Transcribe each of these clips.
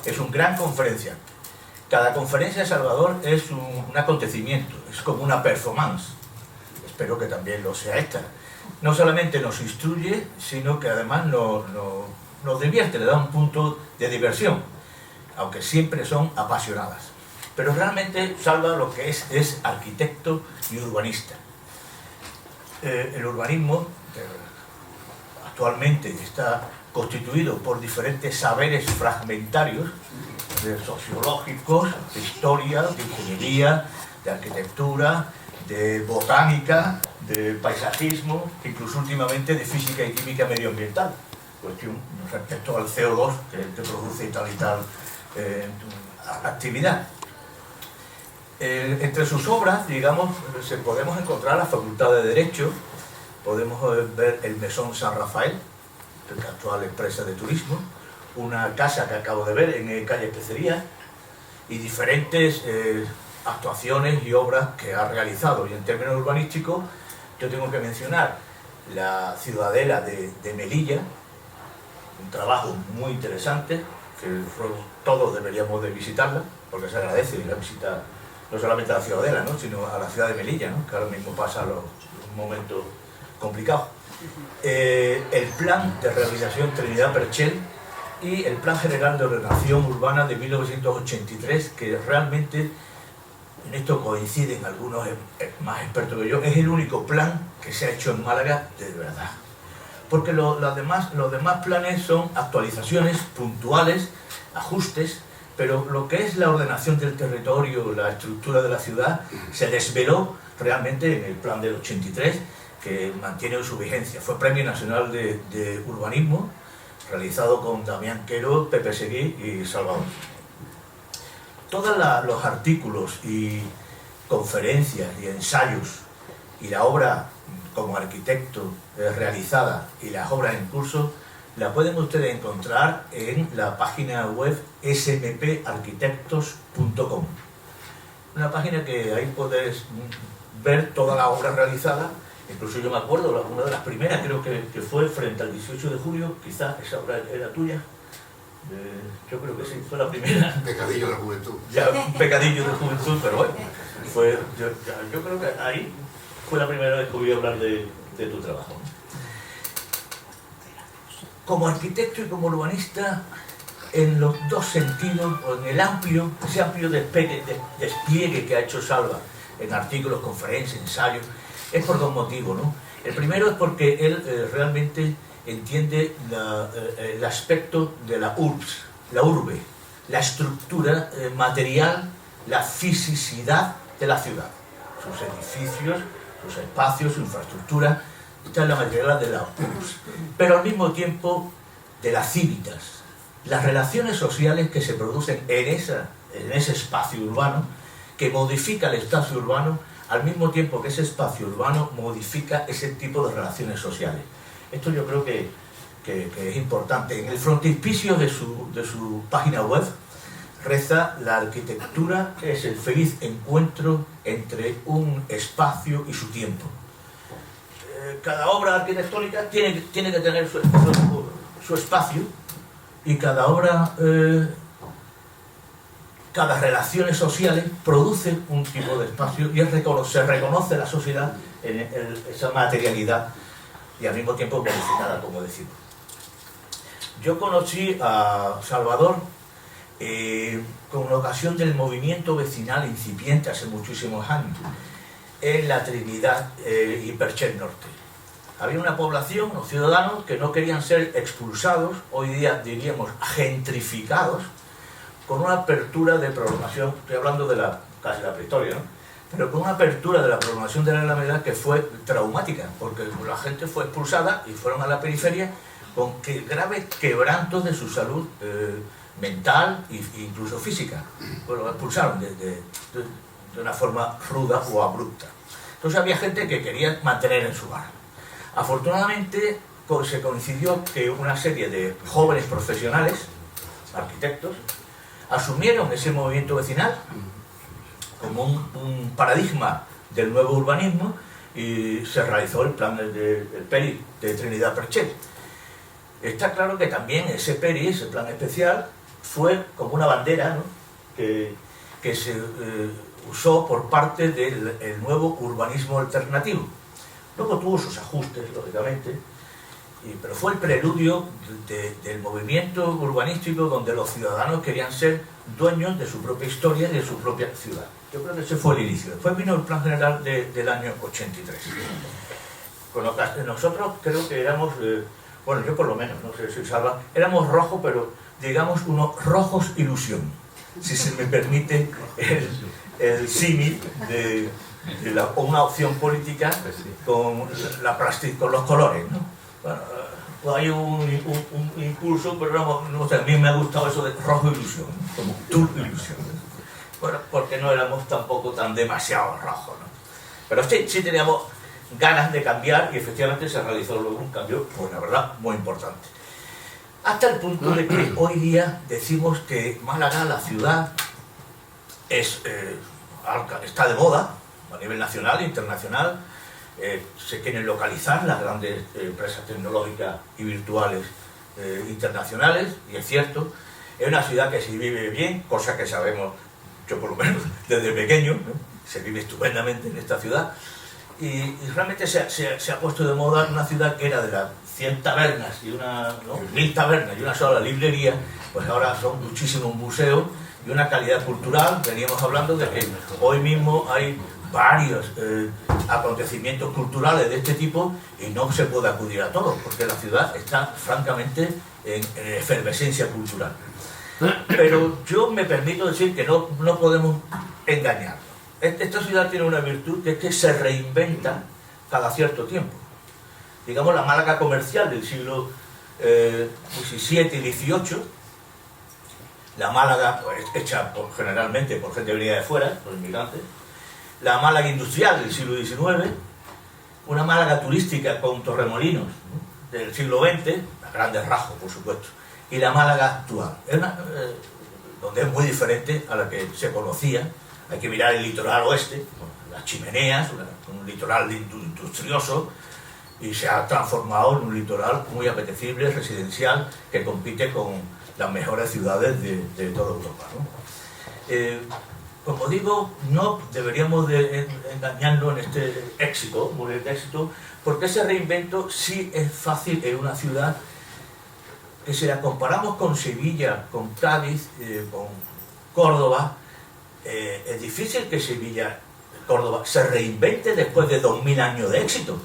Es una gran conferencia. Cada conferencia de Salvador es un acontecimiento, es como una performance. Espero que también lo sea esta. No solamente nos instruye, sino que además nos divierte, le da un punto de diversión, aunque siempre son apasionadas. Pero realmente Salva lo que es arquitecto y urbanista. El urbanismo actualmente está constituido por diferentes saberes fragmentarios, sociológicos, de historia, de ingeniería, de arquitectura, de botánica, de paisajismo, incluso últimamente de física y química medioambiental, cuestión respecto al CO2 que produce y tal actividad. Entre sus obras, digamos, podemos encontrar la Facultad de Derecho, podemos ver el Mesón San Rafael, que actual empresa de turismo, una casa que acabo de ver en calle Pecería, y diferentes actuaciones y obras que ha realizado. Y en términos urbanísticos, yo tengo que mencionar la Ciudadela de Melilla, un trabajo muy interesante, que todos deberíamos de visitarla, porque se agradece la visita no solamente a la Ciudadela, ¿no?, sino a la ciudad de Melilla, ¿no?, que ahora mismo pasa un momento complicado. El plan de rehabilitación Trinidad Perchel y el Plan General de Ordenación Urbana de 1983, que realmente, en esto coinciden algunos más expertos que yo, es el único plan que se ha hecho en Málaga de verdad. Porque los demás planes son actualizaciones puntuales, ajustes, pero lo que es la ordenación del territorio, la estructura de la ciudad, se desveló realmente en el plan del 83, que mantiene su vigencia. Fue Premio Nacional de Urbanismo, realizado con Damián Quero, Pepe Seguí y Salvador. Todos los artículos y conferencias y ensayos y la obra como arquitecto realizada y las obras en curso la pueden ustedes encontrar en la página web smparquitectos.com. Una página que ahí podés ver toda la obra realizada. Incluso yo me acuerdo, una de las primeras creo que fue frente al 18 de julio, quizás esa obra era tuya. Yo creo que sí, fue la primera. Pecadillo de la juventud. Ya, un pecadillo de juventud, pero bueno, yo creo que ahí fue la primera vez que oí hablar de tu trabajo. Como arquitecto y como urbanista, en los dos sentidos, o en ese amplio despliegue que ha hecho Salva en artículos, conferencias, ensayos, es por dos motivos, ¿no? El primero es porque él realmente entiende el aspecto de la urbe, la estructura material, la fisicidad de la ciudad, sus edificios, sus espacios, su infraestructura. Esta es la materialidad de la urbs, pero al mismo tiempo de las cívitas, las relaciones sociales que se producen en ese espacio urbano, que modifica el espacio urbano, al mismo tiempo que ese espacio urbano modifica ese tipo de relaciones sociales. Esto yo creo que es importante. En el frontispicio de su página web reza: la arquitectura es el feliz encuentro entre un espacio y su tiempo. Cada obra arquitectónica tiene que tener su espacio, y cada obra, cada relaciones sociales produce un tipo de espacio, y se reconoce la sociedad en esa materialidad y al mismo tiempo modificada, como decimos. Yo conocí a Salvador con ocasión del movimiento vecinal incipiente hace muchísimos años en la Trinidad y Perchel Norte. Había una población, los ciudadanos, que no querían ser expulsados, hoy día diríamos gentrificados, con una apertura de programación, estoy hablando de casi la prehistoria, ¿no?, pero con una apertura de la programación de la Alameda que fue traumática, porque la gente fue expulsada y fueron a la periferia con graves quebrantos de su salud mental e incluso física. Bueno, lo expulsaron de una forma ruda o abrupta. Entonces había gente que quería mantener en su hogar. Afortunadamente se coincidió que una serie de jóvenes profesionales, arquitectos, asumieron ese movimiento vecinal como un paradigma del nuevo urbanismo, y se realizó el plan del PERI de Trinidad Perchel. Está claro que también ese PERI, ese plan especial, fue como una bandera, ¿no?, que se usó por parte del nuevo urbanismo alternativo. Luego tuvo sus ajustes, lógicamente, pero fue el preludio del movimiento urbanístico donde los ciudadanos querían ser dueños de su propia historia y de su propia ciudad. Yo creo que ese fue el inicio. Después vino el Plan General del año 83. Con lo que nosotros creo que éramos, bueno, yo por lo menos, no sé si Salva, éramos rojos, pero digamos unos rojos ilusión, si se me permite el símil de una opción política con los colores, ¿no? Bueno, pues hay un impulso, pero no sé, a mí me ha gustado eso de rojo ilusión, ¿no?, como tu ilusión. Bueno, porque no éramos tampoco tan demasiado rojos, ¿no? Pero sí teníamos ganas de cambiar y efectivamente se realizó luego un cambio, pues la verdad, muy importante. Hasta el punto de que hoy día decimos que Málaga, la ciudad, está de moda a nivel nacional e internacional. Se quieren localizar las grandes empresas tecnológicas y virtuales internacionales, y es cierto, es una ciudad que se vive bien, cosa que sabemos, yo por lo menos desde pequeño, ¿no?, se vive estupendamente en esta ciudad, y realmente se ha puesto de moda una ciudad que era de las 100 tabernas y 1000 tabernas y una sola librería, pues ahora son muchísimos museos y una calidad cultural. Veníamos hablando de que hoy mismo hay varios acontecimientos culturales de este tipo y no se puede acudir a todos porque la ciudad está francamente en efervescencia cultural. Pero yo me permito decir que no podemos engañarnos. Esta ciudad tiene una virtud, que es que se reinventa cada cierto tiempo. Digamos, la Málaga comercial del siglo XVII y XVIII, la Málaga pues, hecha generalmente por gente venida de fuera, por inmigrantes, la Málaga industrial del siglo XIX, una Málaga turística con Torremolinos, ¿no?, del siglo XX, a grandes rasgos, por supuesto, y la Málaga actual, donde es muy diferente a la que se conocía. Hay que mirar el litoral oeste, con las chimeneas, un litoral industrioso, y se ha transformado en un litoral muy apetecible, residencial, que compite con las mejores ciudades de toda Europa, ¿no? Como digo, no deberíamos de engañarnos en este éxito, porque ese reinvento sí es fácil en una ciudad que, si la comparamos con Sevilla, con Cádiz, con Córdoba, es difícil que Sevilla, Córdoba, se reinvente después de 2000 años de éxito,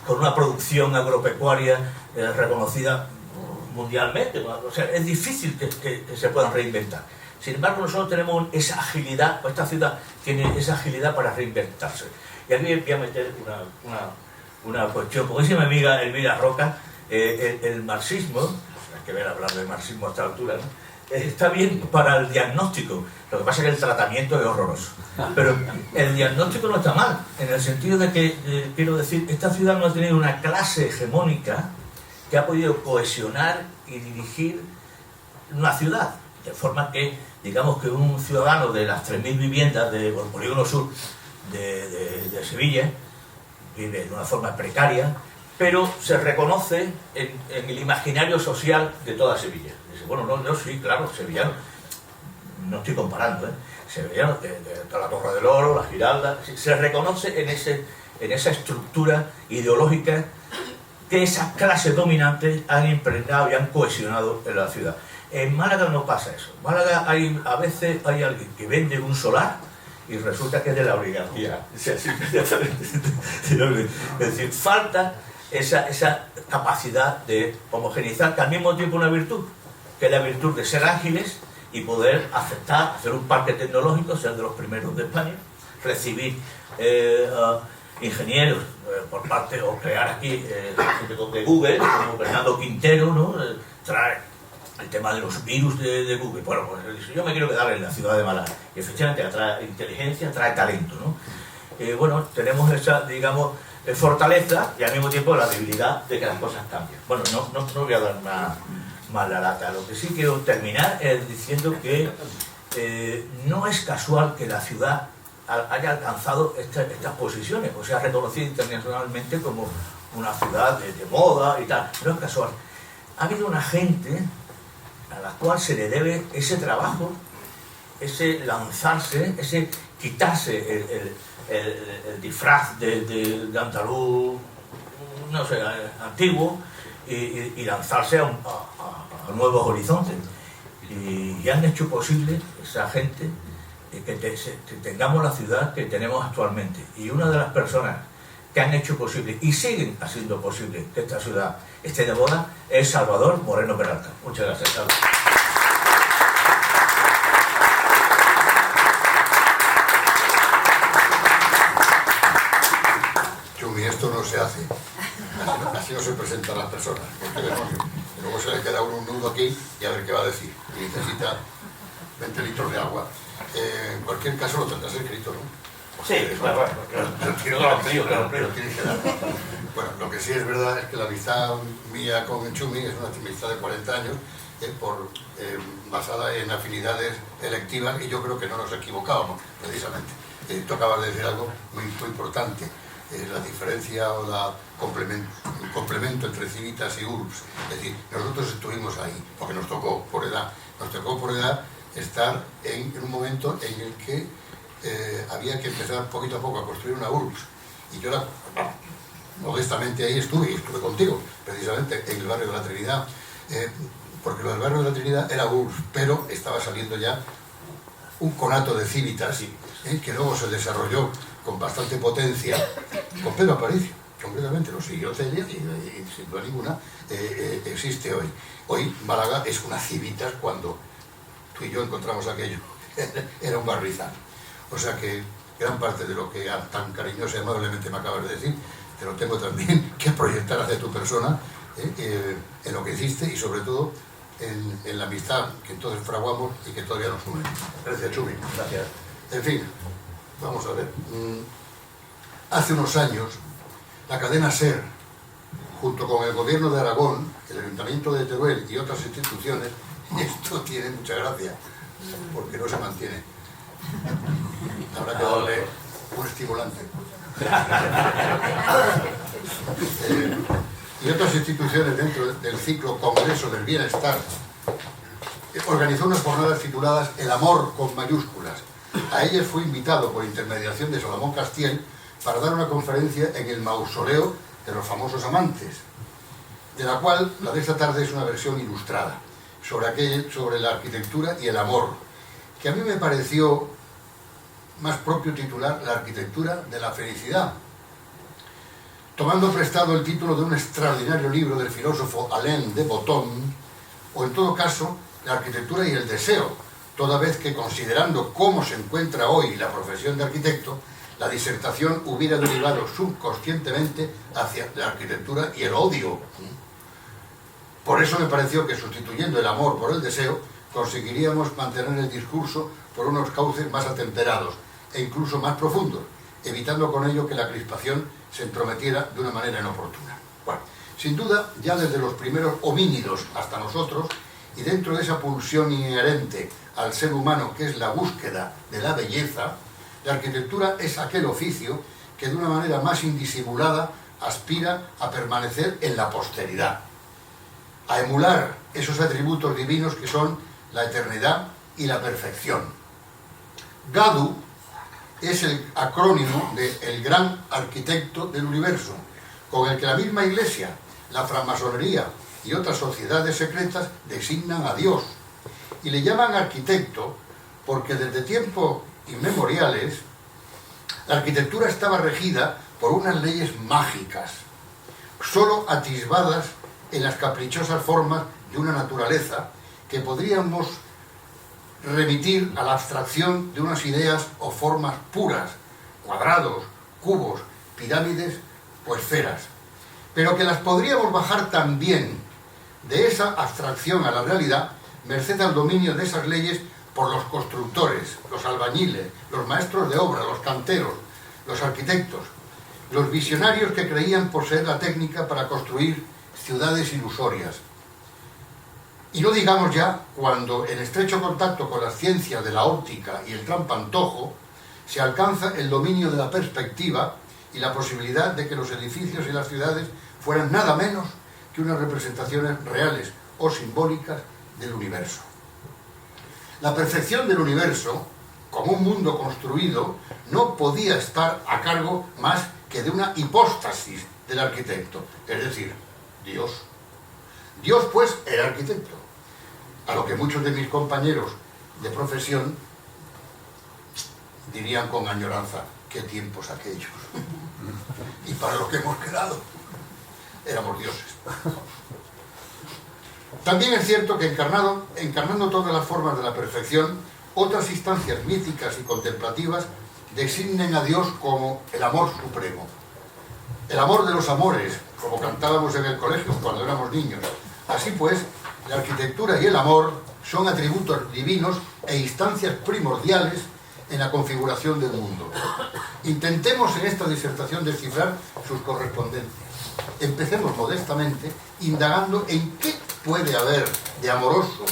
con una producción agropecuaria reconocida mundialmente. O sea, es difícil que se puedan reinventar. Sin embargo, nosotros tenemos esa agilidad, o esta ciudad tiene esa agilidad para reinventarse. Y aquí voy a meter una cuestión, como dice mi amiga Elvira Roca, el marxismo, hay que ver hablar de marxismo a esta altura, ¿no?, está bien para el diagnóstico, lo que pasa es que el tratamiento es horroroso. Pero el diagnóstico no está mal, en el sentido de que, quiero decir, esta ciudad no ha tenido una clase hegemónica que ha podido cohesionar y dirigir una ciudad, de forma que, digamos que un ciudadano de las 3000 viviendas del Polígono Sur de Sevilla vive de una forma precaria, pero se reconoce en el imaginario social de toda Sevilla. Dice, bueno, no, sí, claro, sevillano, no estoy comparando, sevillano, de la Torre del Oro, la Giralda, se reconoce en esa estructura ideológica que esas clases dominantes han impregnado y han cohesionado en la ciudad. En Málaga no pasa eso. En Málaga a veces hay alguien que vende un solar y resulta que es de la oligarquía. Es decir, falta esa capacidad de homogeneizar, que al mismo tiempo una virtud, que es la virtud de ser ágiles y poder aceptar, hacer un parque tecnológico, ser de los primeros de España, recibir ingenieros por parte, o crear aquí de Google, como Bernardo Quintero, ¿no?, traer el tema de los virus de Google. Bueno, pues yo me quiero quedar en la ciudad de Málaga, y efectivamente atrae inteligencia, trae talento, ¿no? Bueno, tenemos esa, digamos, fortaleza y al mismo tiempo la debilidad de que las cosas cambien. Bueno, no voy a dar más la lata. Lo que sí quiero terminar es diciendo que no es casual que la ciudad haya alcanzado estas posiciones, o sea, reconocida internacionalmente como una ciudad de moda y tal. No es casual. Ha habido una gente a la cual se le debe ese trabajo, ese lanzarse, ese quitarse el disfraz de andaluz, no sé, antiguo, y lanzarse a nuevos horizontes. Y han hecho posible esa gente que tengamos la ciudad que tenemos actualmente. Y una de las personas que han hecho posible y siguen haciendo posible que esta ciudad esté de moda es Salvador Moreno Peralta. Muchas gracias, Salvador. Chumi, esto no se hace. Así no se presentan las personas. Porque luego se le queda un nudo aquí y a ver qué va a decir. Y necesita 20 litros de agua. En cualquier caso lo tendrás escrito, ¿no? Sí, claro, Pero tienes que dar. Bueno, lo que sí es verdad es que la amistad mía con Chumi es una amistad de 40 años, basada en afinidades electivas, y yo creo que no nos equivocábamos, precisamente. Tú acabas de decir algo muy importante, la diferencia o el complemento entre Civitas y URBS. Es decir, nosotros estuvimos ahí, porque nos tocó por edad estar en un momento en el que había que empezar poquito a poco a construir una URBS. Y yo modestamente ahí estuve contigo, precisamente en el barrio de la Trinidad, porque lo del barrio de la Trinidad era URBS, pero estaba saliendo ya un conato de Civitas, que luego se desarrolló con bastante potencia, con Pedro Aparicio, concretamente lo siguió Celia y sin duda ninguna existe hoy. Hoy Málaga es una Civitas cuando tú y yo encontramos aquello, era un barrizal. O sea que gran parte de lo que tan cariñosa y amablemente me acabas de decir, te lo tengo también que proyectar hacia tu persona, en lo que hiciste y sobre todo en la amistad que entonces fraguamos y que todavía nos une. Gracias, Chumi. Gracias. En fin, vamos a ver. Hace unos años, la cadena SER, junto con el gobierno de Aragón, el Ayuntamiento de Teruel y otras instituciones, esto tiene mucha gracia, porque no se mantiene. Habrá que darle un estimulante. Y otras instituciones dentro del ciclo Congreso del Bienestar organizó unas jornadas tituladas El amor con mayúsculas. A ellas fue invitado por intermediación de Salomón Castiel para dar una conferencia en el mausoleo de los famosos amantes, de la cual la de esta tarde es una versión ilustrada sobre la arquitectura y el amor, que a mí me pareció más propio titular La arquitectura de la felicidad, tomando prestado el título de un extraordinario libro del filósofo Alain de Botton, o en todo caso, La arquitectura y el deseo, toda vez que, considerando cómo se encuentra hoy la profesión de arquitecto, la disertación hubiera derivado subconscientemente hacia la arquitectura y el odio. Por eso me pareció que, sustituyendo el amor por el deseo, conseguiríamos mantener el discurso por unos cauces más atemperados e incluso más profundos, evitando con ello que la crispación se entrometiera de una manera inoportuna. Bueno, sin duda, ya desde los primeros homínidos hasta nosotros, y dentro de esa pulsión inherente al ser humano que es la búsqueda de la belleza, la arquitectura es aquel oficio que de una manera más indisimulada aspira a permanecer en la posteridad, a emular esos atributos divinos que son la eternidad y la perfección. GADU es el acrónimo de el gran arquitecto del universo, con el que la misma Iglesia, la francmasonería y otras sociedades secretas designan a Dios, y le llaman arquitecto porque desde tiempos inmemoriales la arquitectura estaba regida por unas leyes mágicas, solo atisbadas en las caprichosas formas de una naturaleza que podríamos remitir a la abstracción de unas ideas o formas puras, cuadrados, cubos, pirámides o esferas, pero que las podríamos bajar también de esa abstracción a la realidad merced al dominio de esas leyes por los constructores, los albañiles, los maestros de obra, los canteros, los arquitectos, los visionarios que creían poseer la técnica para construir ciudades ilusorias. Y no digamos ya cuando, en estrecho contacto con las ciencias de la óptica y el trampantojo, se alcanza el dominio de la perspectiva y la posibilidad de que los edificios y las ciudades fueran nada menos que unas representaciones reales o simbólicas del universo. La perfección del universo, como un mundo construido, no podía estar a cargo más que de una hipóstasis del arquitecto, es decir, Dios. Dios, pues, era arquitecto, a lo que muchos de mis compañeros de profesión dirían con añoranza: qué tiempos aquellos. Y para lo que hemos quedado, éramos dioses. También es cierto que encarnando todas las formas de la perfección, otras instancias míticas y contemplativas designen a Dios como el amor supremo. El amor de los amores, como cantábamos en el colegio cuando éramos niños. Así pues, la arquitectura y el amor son atributos divinos e instancias primordiales en la configuración del mundo. Intentemos en esta disertación descifrar sus correspondencias. Empecemos modestamente indagando en qué puede haber de amoroso,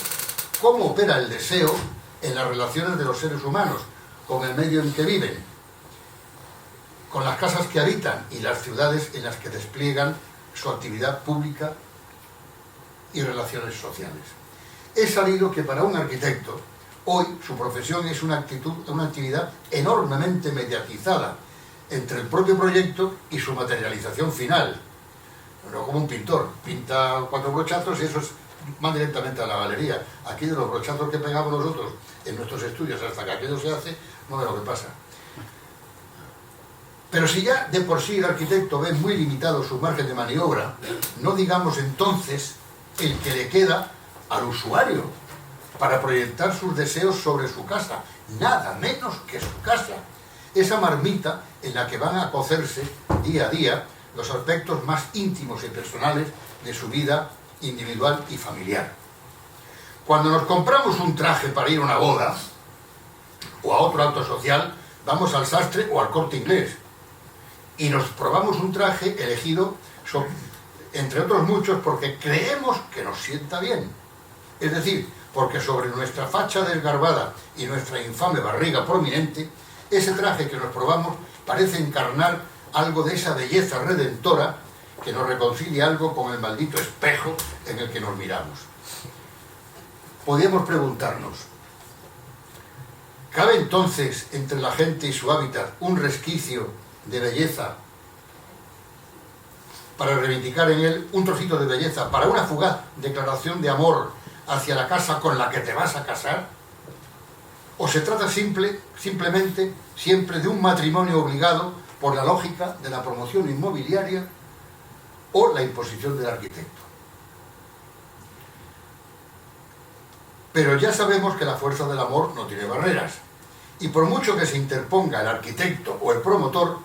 cómo opera el deseo en las relaciones de los seres humanos, con el medio en que viven, con las casas que habitan y las ciudades en las que despliegan su actividad pública y relaciones sociales. He sabido que para un arquitecto, hoy su profesión es una actividad enormemente mediatizada entre el propio proyecto y su materialización final. No como un pintor, pinta 4 brochazos y eso es más directamente a la galería. Aquí de los brochazos que pegamos nosotros en nuestros estudios hasta que aquello se hace, no ve lo que pasa. Pero si ya de por sí el arquitecto ve muy limitado su margen de maniobra, no digamos entonces el que le queda al usuario para proyectar sus deseos sobre su casa, nada menos que su casa, esa marmita en la que van a cocerse día a día los aspectos más íntimos y personales de su vida individual y familiar. Cuando nos compramos un traje para ir a una boda o a otro acto social, vamos al sastre o al Corte Inglés y nos probamos un traje elegido entre otros muchos porque creemos que nos sienta bien, es decir, porque sobre nuestra facha desgarbada y nuestra infame barriga prominente, ese traje que nos probamos parece encarnar algo de esa belleza redentora que nos reconcilia algo con el maldito espejo en el que nos miramos. Podríamos preguntarnos, ¿cabe entonces entre la gente y su hábitat un resquicio de belleza para reivindicar en él un trocito de belleza para una fugaz declaración de amor hacia la casa con la que te vas a casar? ¿O se trata simplemente siempre de un matrimonio obligado por la lógica de la promoción inmobiliaria o la imposición del arquitecto? Pero ya sabemos que la fuerza del amor no tiene barreras, y por mucho que se interponga el arquitecto o el promotor,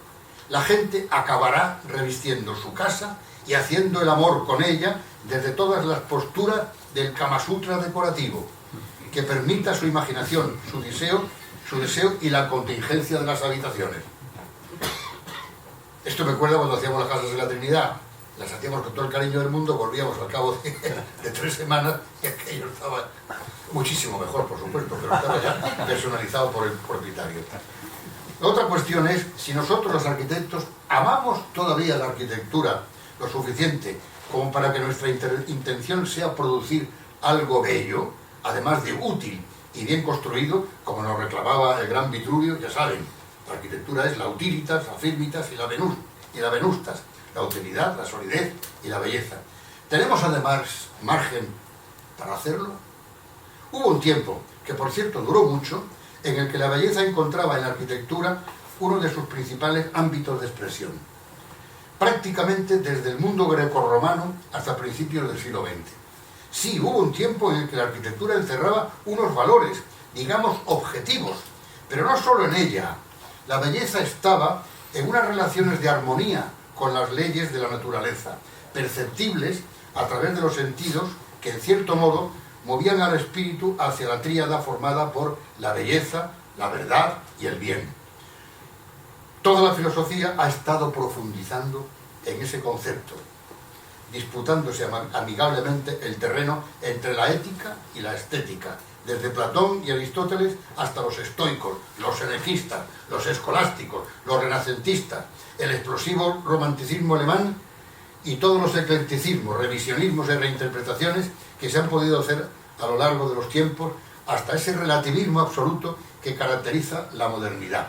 la gente acabará revistiendo su casa y haciendo el amor con ella desde todas las posturas del Kama Sutra decorativo, que permita su imaginación, su deseo y la contingencia de las habitaciones. Esto me acuerda cuando hacíamos las casas de la Trinidad. Las hacíamos con todo el cariño del mundo, volvíamos al cabo de 3 semanas y aquello estaba muchísimo mejor, por supuesto, pero estaba ya personalizado por el propietario. La otra cuestión es si nosotros los arquitectos amamos todavía la arquitectura lo suficiente como para que nuestra intención sea producir algo bello, además de útil y bien construido, como nos reclamaba el gran Vitruvio. Ya saben, la arquitectura es la utilitas, la firmitas y la venustas, la utilidad, la solidez y la belleza. ¿Tenemos además margen para hacerlo? Hubo un tiempo, que por cierto duró mucho, en el que la belleza encontraba en la arquitectura uno de sus principales ámbitos de expresión, prácticamente desde el mundo grecorromano hasta principios del siglo XX. Sí, hubo un tiempo en el que la arquitectura encerraba unos valores, digamos, objetivos, pero no solo en ella. La belleza estaba en unas relaciones de armonía con las leyes de la naturaleza, perceptibles a través de los sentidos que, en cierto modo, movían al espíritu hacia la tríada formada por la belleza, la verdad y el bien. Toda la filosofía ha estado profundizando en ese concepto, disputándose amigablemente el terreno entre la ética y la estética, desde Platón y Aristóteles hasta los estoicos, los senechistas, los escolásticos, los renacentistas, el explosivo romanticismo alemán y todos los eclecticismos, revisionismos y reinterpretaciones que se han podido hacer a lo largo de los tiempos hasta ese relativismo absoluto que caracteriza la modernidad,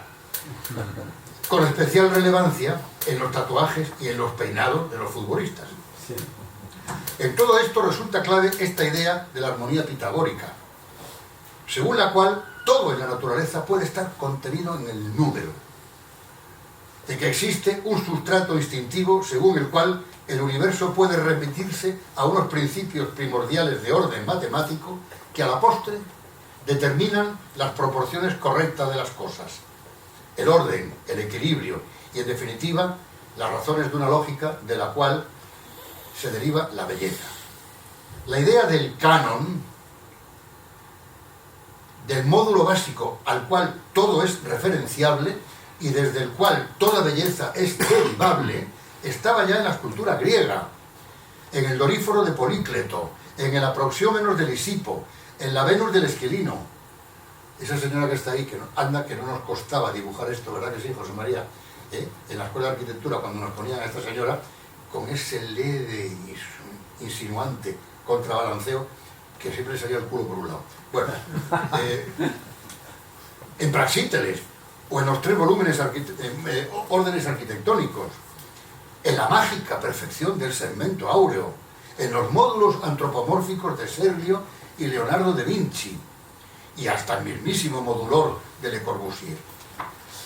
con especial relevancia en los tatuajes y en los peinados de los futbolistas. Sí. En todo esto resulta clave esta idea de la armonía pitagórica, según la cual todo en la naturaleza puede estar contenido en el número, de que existe un sustrato instintivo según el cual el universo puede remitirse a unos principios primordiales de orden matemático que a la postre determinan las proporciones correctas de las cosas, el orden, el equilibrio y, en definitiva, las razones de una lógica de la cual se deriva la belleza. La idea del canon, del módulo básico al cual todo es referenciable y desde el cual toda belleza es derivable, estaba ya en la escultura griega, en el Doríforo de Polícleto, en el Aproxiómenos de Lisipo, en la Venus del Esquilino. Esa señora que está ahí, que anda que no nos costaba dibujar esto, ¿verdad que sí, José María? En la Escuela de Arquitectura, cuando nos ponían a esta señora, con ese leve insinuante contrabalanceo, que siempre salía el culo por un lado. Bueno, en Praxíteles, o en los 3 volúmenes órdenes arquitectónicos, en la mágica perfección del segmento áureo, en los módulos antropomórficos de Serlio y Leonardo da Vinci, y hasta el mismísimo modulor de Le Corbusier.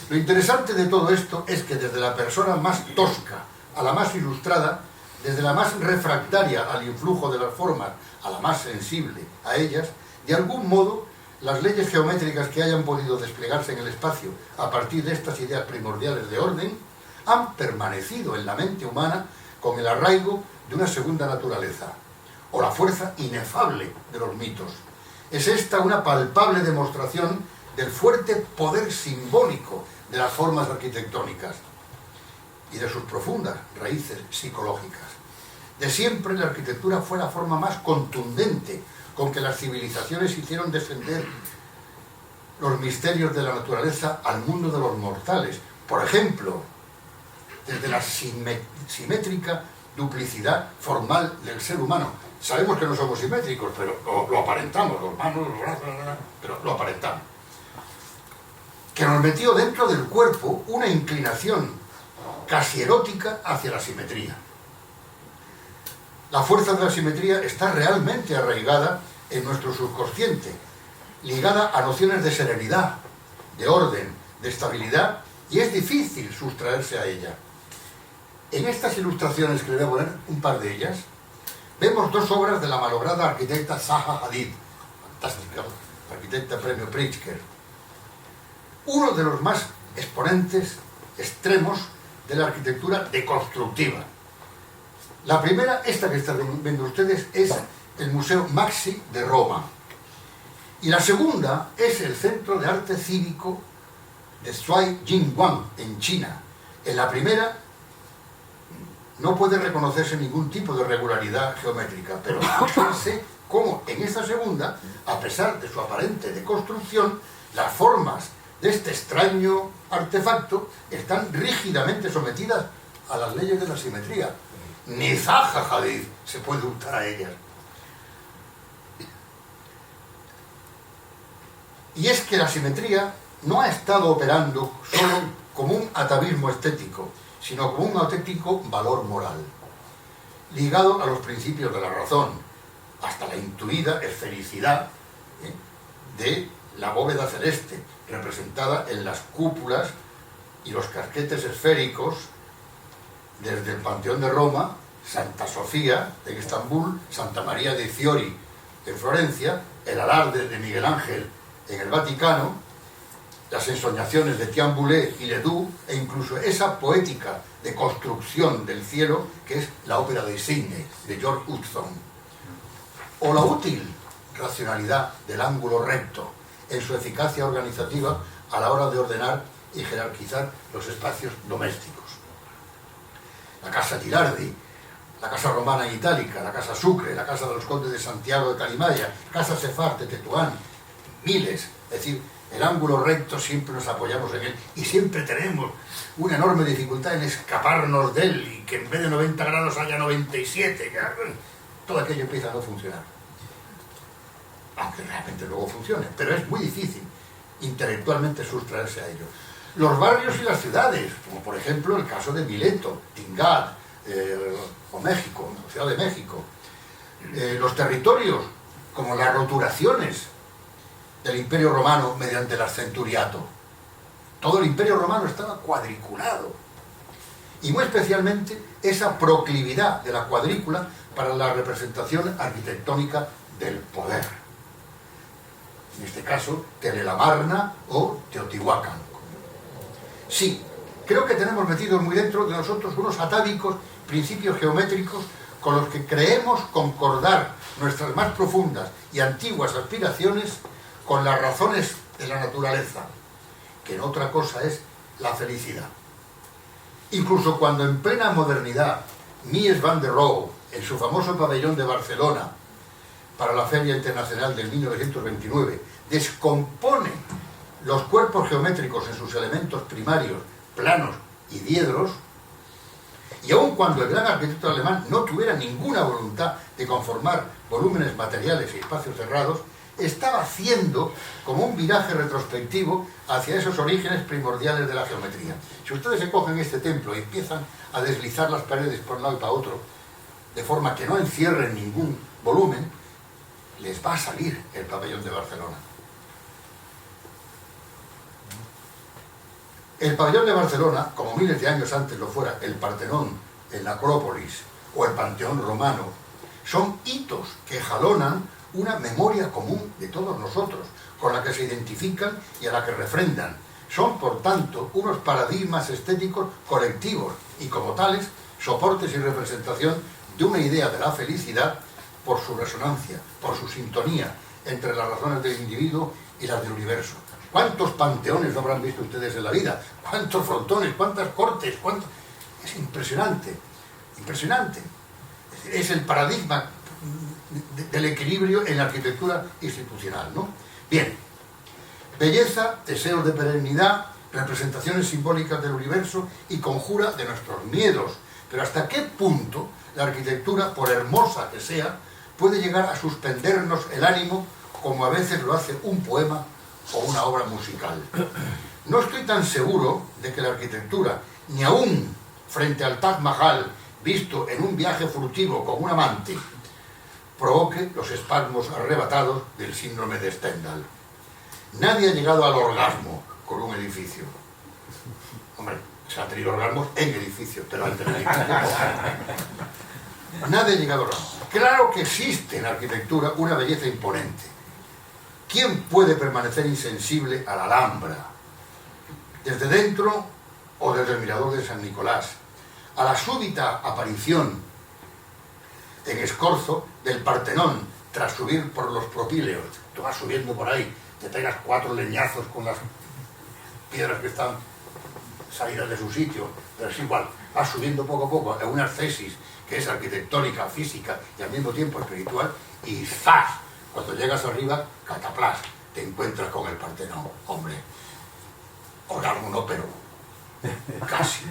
Lo interesante de todo esto es que desde la persona más tosca a la más ilustrada, desde la más refractaria al influjo de las formas a la más sensible a ellas, de algún modo las leyes geométricas que hayan podido desplegarse en el espacio a partir de estas ideas primordiales de orden han permanecido en la mente humana con el arraigo de una segunda naturaleza, o la fuerza inefable de los mitos. Es esta una palpable demostración del fuerte poder simbólico de las formas arquitectónicas y de sus profundas raíces psicológicas. De siempre la arquitectura fue la forma más contundente con que las civilizaciones hicieron descender los misterios de la naturaleza al mundo de los mortales. Por ejemplo, desde la simétrica duplicidad formal del ser humano. Sabemos que no somos simétricos, pero lo aparentamos, los manos, los brazos, pero lo aparentamos. Que nos metió dentro del cuerpo una inclinación casi erótica hacia la simetría. La fuerza de la simetría está realmente arraigada en nuestro subconsciente, ligada a nociones de serenidad, de orden, de estabilidad, y es difícil sustraerse a ella. En estas ilustraciones, que le voy a poner un par de ellas, vemos 2 obras de la malograda arquitecta Zaha Hadid, fantástica arquitecta premio Pritzker, uno de los más exponentes extremos de la arquitectura deconstructiva. La primera, esta que están viendo ustedes, es el Museo Maxi de Roma. Y la segunda es el Centro de Arte Cívico de Shuai Jingguan, en China. En la primera no puede reconocerse ningún tipo de regularidad geométrica, pero fíjense cómo en esta segunda, a pesar de su aparente deconstrucción, las formas de este extraño artefacto están rígidamente sometidas a las leyes de la simetría. Ni Zaha Hadid se puede hurtar a ellas. Y es que la simetría no ha estado operando solo como un atavismo estético, sino como un auténtico valor moral, ligado a los principios de la razón, hasta la intuida esfericidad de la bóveda celeste, representada en las cúpulas y los casquetes esféricos desde el Panteón de Roma, Santa Sofía en Estambul, Santa María de Fiori en Florencia, el Alarde de Miguel Ángel en el Vaticano, las ensoñaciones de Tian Boulez y Ledoux, e incluso esa poética de construcción del cielo que es la ópera de Sidney, de George Hudson, o la útil racionalidad del ángulo recto en su eficacia organizativa a la hora de ordenar y jerarquizar los espacios domésticos. La Casa Girardi, la Casa Romana e Itálica, la Casa Sucre, la Casa de los Condes de Santiago de Calimaya, Casa Sefard de Tetuán, miles. Es decir, el ángulo recto siempre nos apoyamos en él y siempre tenemos una enorme dificultad en escaparnos de él y que en vez de 90 grados haya 97, ya, todo aquello empieza a no funcionar. aunque realmente luego funcione, pero es muy difícil intelectualmente sustraerse a ello. Los barrios y las ciudades, como por ejemplo el caso de Mileto, Tingat, o México, la Ciudad de México. Los territorios, como las roturaciones del Imperio Romano mediante el Ascenturiato. Todo el Imperio Romano estaba cuadriculado. Y muy especialmente esa proclividad de la cuadrícula para la representación arquitectónica del poder. En este caso, Telelamarna o Teotihuacán. Sí, creo que tenemos metidos muy dentro de nosotros unos atávicos principios geométricos con los que creemos concordar nuestras más profundas y antiguas aspiraciones con las razones de la naturaleza, que en otra cosa es la felicidad. Incluso cuando en plena modernidad Mies van der Rohe, en su famoso pabellón de Barcelona, para la Feria Internacional del 1929, descompone los cuerpos geométricos en sus elementos primarios, planos y diedros, y aun cuando el gran arquitecto alemán no tuviera ninguna voluntad de conformar volúmenes materiales y espacios cerrados, estaba haciendo como un viraje retrospectivo hacia esos orígenes primordiales de la geometría. Si ustedes se cogen este templo y empiezan a deslizar las paredes por un lado y para otro, de forma que no encierren ningún volumen, les va a salir el pabellón de Barcelona. El pabellón de Barcelona, como miles de años antes lo fuera el Partenón, el Acrópolis o el Panteón Romano, son hitos que jalonan una memoria común de todos nosotros, con la que se identifican y a la que refrendan. Son, por tanto, unos paradigmas estéticos colectivos y, como tales, soportes y representación de una idea de la felicidad por su resonancia, por su sintonía entre las razones del individuo y las del universo. ¿Cuántos panteones no habrán visto ustedes en la vida? ¿Cuántos frontones? ¿Cuántas cortes? Es impresionante, impresionante. Es el paradigma del equilibrio en la arquitectura institucional, ¿no? Bien, belleza, deseos de perennidad, representaciones simbólicas del universo y conjura de nuestros miedos. Pero ¿hasta qué punto la arquitectura, por hermosa que sea, puede llegar a suspendernos el ánimo como a veces lo hace un poema o una obra musical? No estoy tan seguro de que la arquitectura, ni aún frente al Taj Mahal, visto en un viaje furtivo con un amante, provoque los espasmos arrebatados del síndrome de Stendhal. Nadie ha llegado al orgasmo con un edificio. Hombre, se han tenido orgasmos en edificios, pero antes de nadie ha llegado al orgasmo. Claro que existe en la arquitectura una belleza imponente. ¿Quién puede permanecer insensible a la Alhambra? Desde dentro o desde el mirador de San Nicolás, a la súbita aparición en Escorzo del Partenón tras subir por los propíleos. Tú vas subiendo por ahí, te pegas 4 leñazos con las piedras que están salidas de su sitio, pero es igual, vas subiendo poco a poco en una ascesis que es arquitectónica, física y al mismo tiempo espiritual, y ¡zas! Cuando llegas arriba, cataplas, te encuentras con el Partenón. Hombre, orgasmo no, pero casi.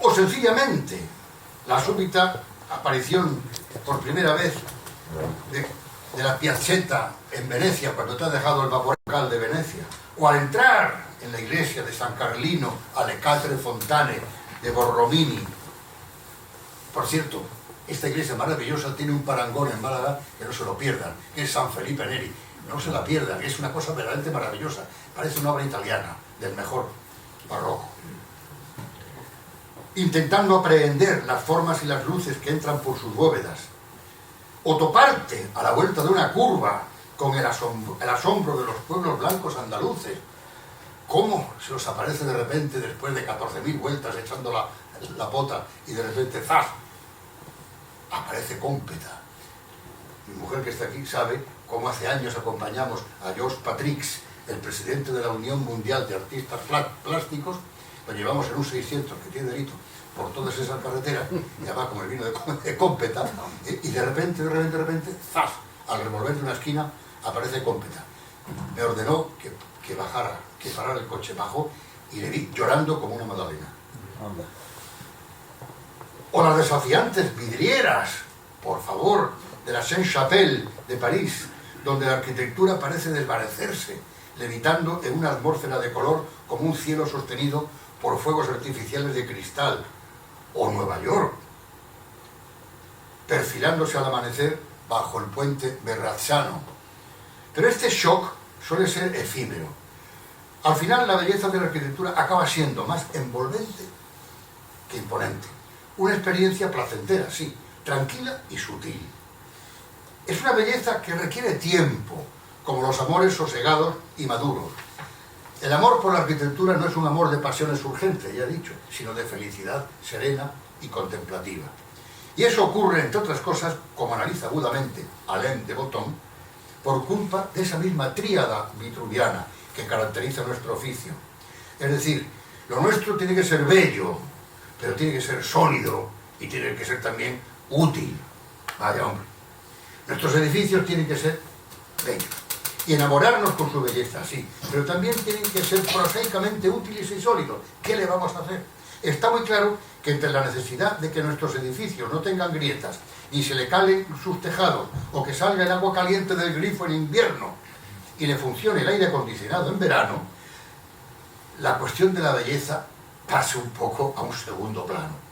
O sencillamente la súbita aparición por primera vez de la Piazzetta en Venecia, cuando te ha dejado el vapor local de Venecia, o al entrar en la iglesia de San Carlino alle Quatre Fontane de Borromini. Por cierto, esta iglesia maravillosa tiene un parangón en Málaga que no se lo pierdan, que es San Felipe Neri. No se la pierdan, es una cosa verdaderamente maravillosa. Parece una obra italiana, del mejor barroco. Intentando aprehender las formas y las luces que entran por sus bóvedas. O toparte a la vuelta de una curva con el asombro de los pueblos blancos andaluces. ¿Cómo se os aparece de repente, después de 14.000 vueltas echando la pota, y de repente ¡zas! Aparece Cómpeta. Mi mujer que está aquí sabe cómo hace años acompañamos a Georges Patrix, el presidente de la Unión Mundial de Artistas Plásticos. Lo llevamos en un 600 que tiene delito por todas esas carreteras, y además como el vino de Cómpeta, y de repente, ¡zas! Al revolver de una esquina aparece Cómpeta. Me ordenó que bajara, que parara el coche, bajó y le vi llorando como una magdalena. O las desafiantes vidrieras, por favor, de la Sainte-Chapelle de París, donde la arquitectura parece desvanecerse, levitando en una atmósfera de color como un cielo sostenido por fuegos artificiales de cristal, o Nueva York, perfilándose al amanecer bajo el puente Verrazzano. Pero este shock suele ser efímero. Al final la belleza de la arquitectura acaba siendo más envolvente que imponente. Una experiencia placentera, sí, tranquila y sutil. Es una belleza que requiere tiempo, como los amores sosegados y maduros. El amor por la arquitectura no es un amor de pasiones urgentes, ya he dicho, sino de felicidad serena y contemplativa. Y eso ocurre, entre otras cosas, como analiza agudamente Alain de Botton, por culpa de esa misma tríada vitruviana que caracteriza nuestro oficio. Es decir, lo nuestro tiene que ser bello, pero tiene que ser sólido y tiene que ser también útil. Vaya hombre. Nuestros edificios tienen que ser bellos y enamorarnos con su belleza, sí, pero también tienen que ser prosaicamente útiles y sólidos. ¿Qué le vamos a hacer? Está muy claro que entre la necesidad de que nuestros edificios no tengan grietas, ni se le calen sus tejados, o que salga el agua caliente del grifo en invierno y le funcione el aire acondicionado en verano, la cuestión de la belleza pase un poco a un segundo plano.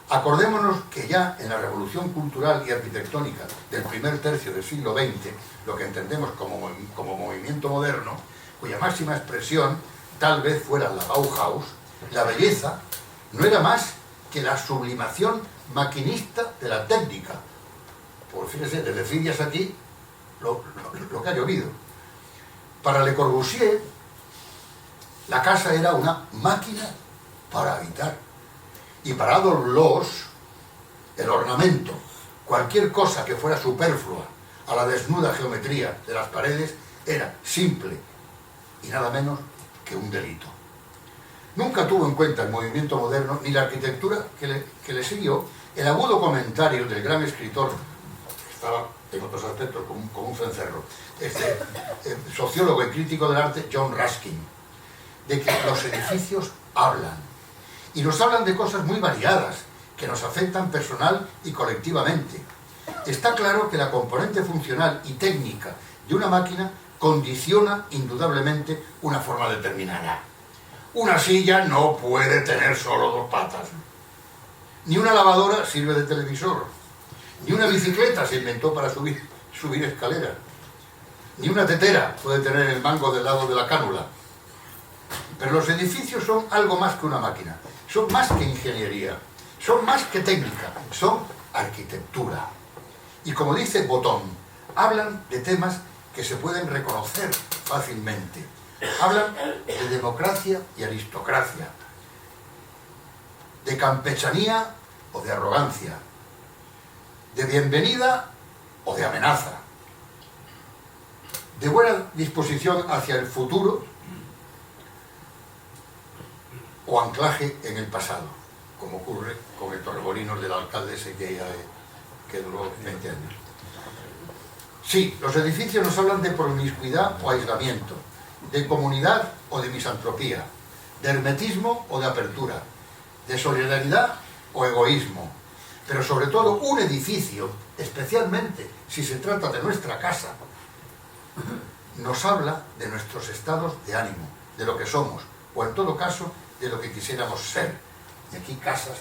Acordémonos que ya en la revolución cultural y arquitectónica del primer tercio del siglo XX, lo que entendemos como movimiento moderno, cuya máxima expresión tal vez fuera la Bauhaus, la belleza no era más que la sublimación maquinista de la técnica. Por fíjese, desde Fidias aquí lo que ha llovido. Para Le Corbusier, la casa era una máquina para habitar. Y para Adolf Loos, el ornamento, cualquier cosa que fuera superflua a la desnuda geometría de las paredes, era simple y nada menos que un delito. Nunca tuvo en cuenta el movimiento moderno ni la arquitectura que le siguió el agudo comentario del gran escritor, que estaba en otros aspectos como un cencerro, sociólogo y crítico del arte John Ruskin, de que los edificios hablan. Y nos hablan de cosas muy variadas, que nos afectan personal y colectivamente. Está claro que la componente funcional y técnica de una máquina condiciona indudablemente una forma determinada. Una silla no puede tener solo dos patas. Ni una lavadora sirve de televisor. Ni una bicicleta se inventó para subir escaleras. Ni una tetera puede tener el mango del lado de la cánula. Pero los edificios son algo más que una máquina. Son más que ingeniería, son más que técnica, son arquitectura. Y como dice Botton, hablan de temas que se pueden reconocer fácilmente. Hablan de democracia y aristocracia, de campechanía o de arrogancia, de bienvenida o de amenaza, de buena disposición hacia el futuro o anclaje en el pasado, como ocurre con el Torremolinos del alcalde ese que duró 20 años. Sí, los edificios nos hablan de promiscuidad o aislamiento, de comunidad o de misantropía, de hermetismo o de apertura, de solidaridad o egoísmo, pero sobre todo un edificio, especialmente si se trata de nuestra casa, nos habla de nuestros estados de ánimo, de lo que somos, o en todo caso, de lo que quisiéramos ser. Y aquí casas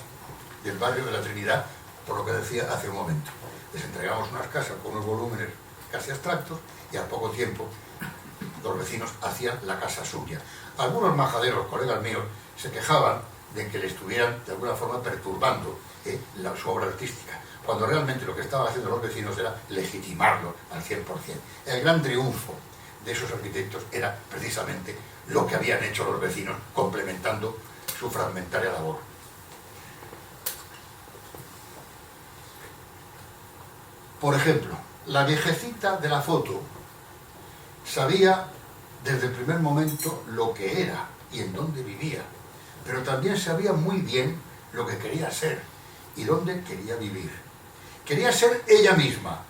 del barrio de la Trinidad, por lo que decía hace un momento. Les entregamos unas casas con unos volúmenes casi abstractos y al poco tiempo los vecinos hacían la casa suya. Algunos majaderos, colegas míos, se quejaban de que le estuvieran de alguna forma perturbando su obra artística, cuando realmente lo que estaban haciendo los vecinos era legitimarlo al 100%. El gran triunfo de esos arquitectos era precisamente lo que habían hecho los vecinos, complementando su fragmentaria labor. Por ejemplo, la viejecita de la foto sabía desde el primer momento lo que era y en dónde vivía, pero también sabía muy bien lo que quería ser y dónde quería vivir. Quería ser ella misma,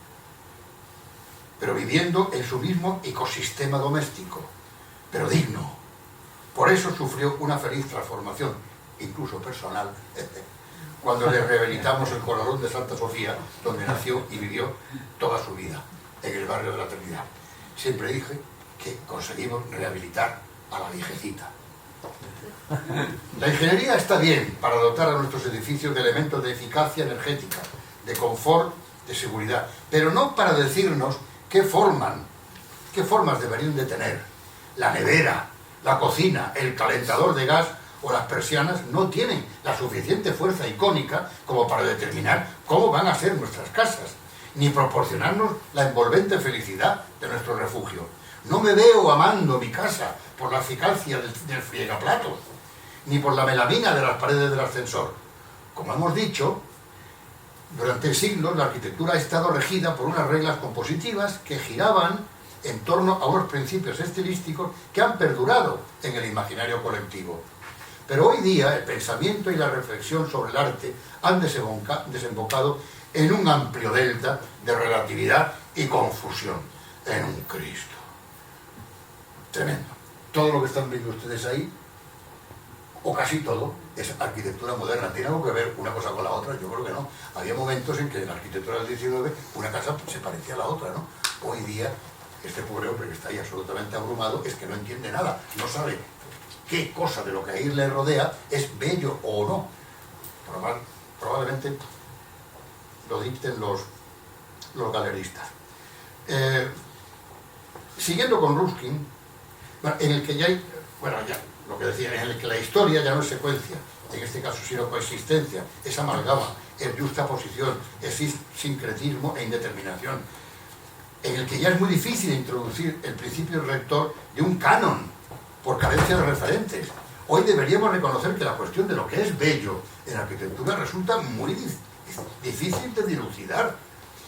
pero viviendo en su mismo ecosistema doméstico, pero digno. Por eso sufrió una feliz transformación, incluso personal, cuando le rehabilitamos el Corralón de Santa Sofía, donde nació y vivió toda su vida, en el barrio de la Trinidad. Siempre dije que conseguimos rehabilitar a la viejecita. La ingeniería está bien para dotar a nuestros edificios de elementos de eficacia energética, de confort, de seguridad, pero no para decirnos qué formas deberían de tener. La nevera, la cocina, el calentador de gas o las persianas no tienen la suficiente fuerza icónica como para determinar cómo van a ser nuestras casas, ni proporcionarnos la envolvente felicidad de nuestro refugio. No me veo amando mi casa por la eficacia del friegaplatos, ni por la melamina de las paredes del ascensor. Como hemos dicho, durante siglos la arquitectura ha estado regida por unas reglas compositivas que giraban en torno a unos principios estilísticos que han perdurado en el imaginario colectivo. Pero hoy día el pensamiento y la reflexión sobre el arte han desembocado en un amplio delta de relatividad y confusión, en un Cristo. Tremendo. Todo lo que están viendo ustedes ahí, o casi todo, es arquitectura moderna. ¿Tiene algo que ver una cosa con la otra? Yo creo que no. Había momentos en que en la arquitectura del 19 una casa se parecía a la otra, ¿no? Hoy día, este pobre hombre que está ahí absolutamente abrumado es que no entiende nada, no sabe qué cosa de lo que ahí le rodea es bello o no. Probablemente lo dicten los galeristas. Siguiendo con Ruskin, en el que ya hay, lo que decía, en el que la historia ya no es secuencia, en este caso, sino coexistencia, es amalgama, es justaposición, es sincretismo e indeterminación, en el que ya es muy difícil introducir el principio rector de un canon, por carencia de referentes. Hoy deberíamos reconocer que la cuestión de lo que es bello en arquitectura resulta muy difícil de dilucidar,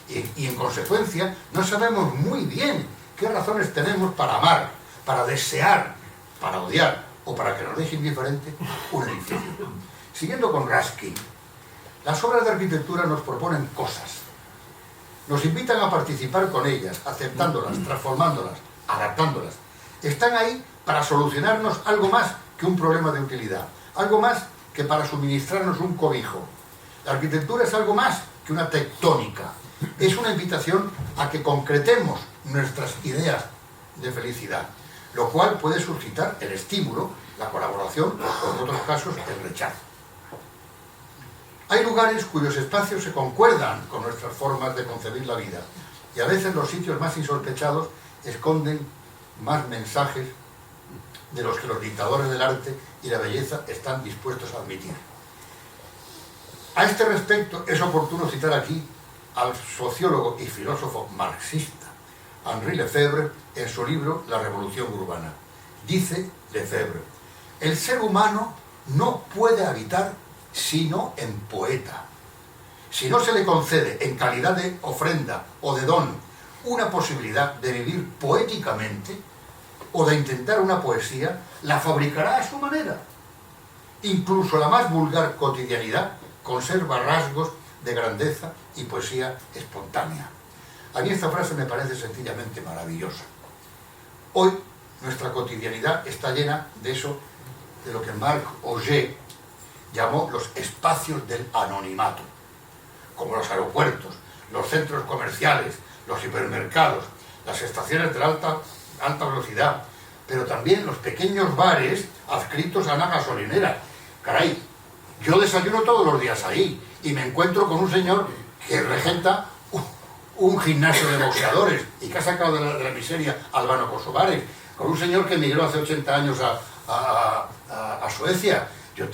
y en consecuencia no sabemos muy bien qué razones tenemos para amar, para desear, para odiar o para que nos deje indiferente un edificio. Siguiendo con Ruskin, las obras de arquitectura nos proponen cosas, nos invitan a participar con ellas, aceptándolas, transformándolas, adaptándolas. Están ahí para solucionarnos algo más que un problema de utilidad, algo más que para suministrarnos un cobijo. La arquitectura es algo más que una tectónica, es una invitación a que concretemos nuestras ideas de felicidad, lo cual puede suscitar el estímulo, la colaboración o en otros casos el rechazo. Hay lugares cuyos espacios se concuerdan con nuestras formas de concebir la vida, y a veces los sitios más insospechados esconden más mensajes de los que los dictadores del arte y la belleza están dispuestos a admitir. A este respecto es oportuno citar aquí al sociólogo y filósofo marxista Henri Lefebvre en su libro La revolución urbana. Dice Lefebvre: el ser humano no puede habitar sino en poeta. Si no se le concede en calidad de ofrenda o de don una posibilidad de vivir poéticamente o de intentar una poesía, la fabricará a su manera. Incluso la más vulgar cotidianidad conserva rasgos de grandeza y poesía espontánea. A mí esta frase me parece sencillamente maravillosa. Hoy nuestra cotidianidad está llena de eso, de lo que Marc Augé llamó los espacios del anonimato, como los aeropuertos, los centros comerciales, los hipermercados, las estaciones de alta velocidad, pero también los pequeños bares adscritos a una gasolinera. Caray, yo desayuno todos los días ahí y me encuentro con un señor que regenta un gimnasio de boxeadores y que ha sacado de la miseria albano-kosovares, con un señor que emigró hace 80 años a Suecia. Yo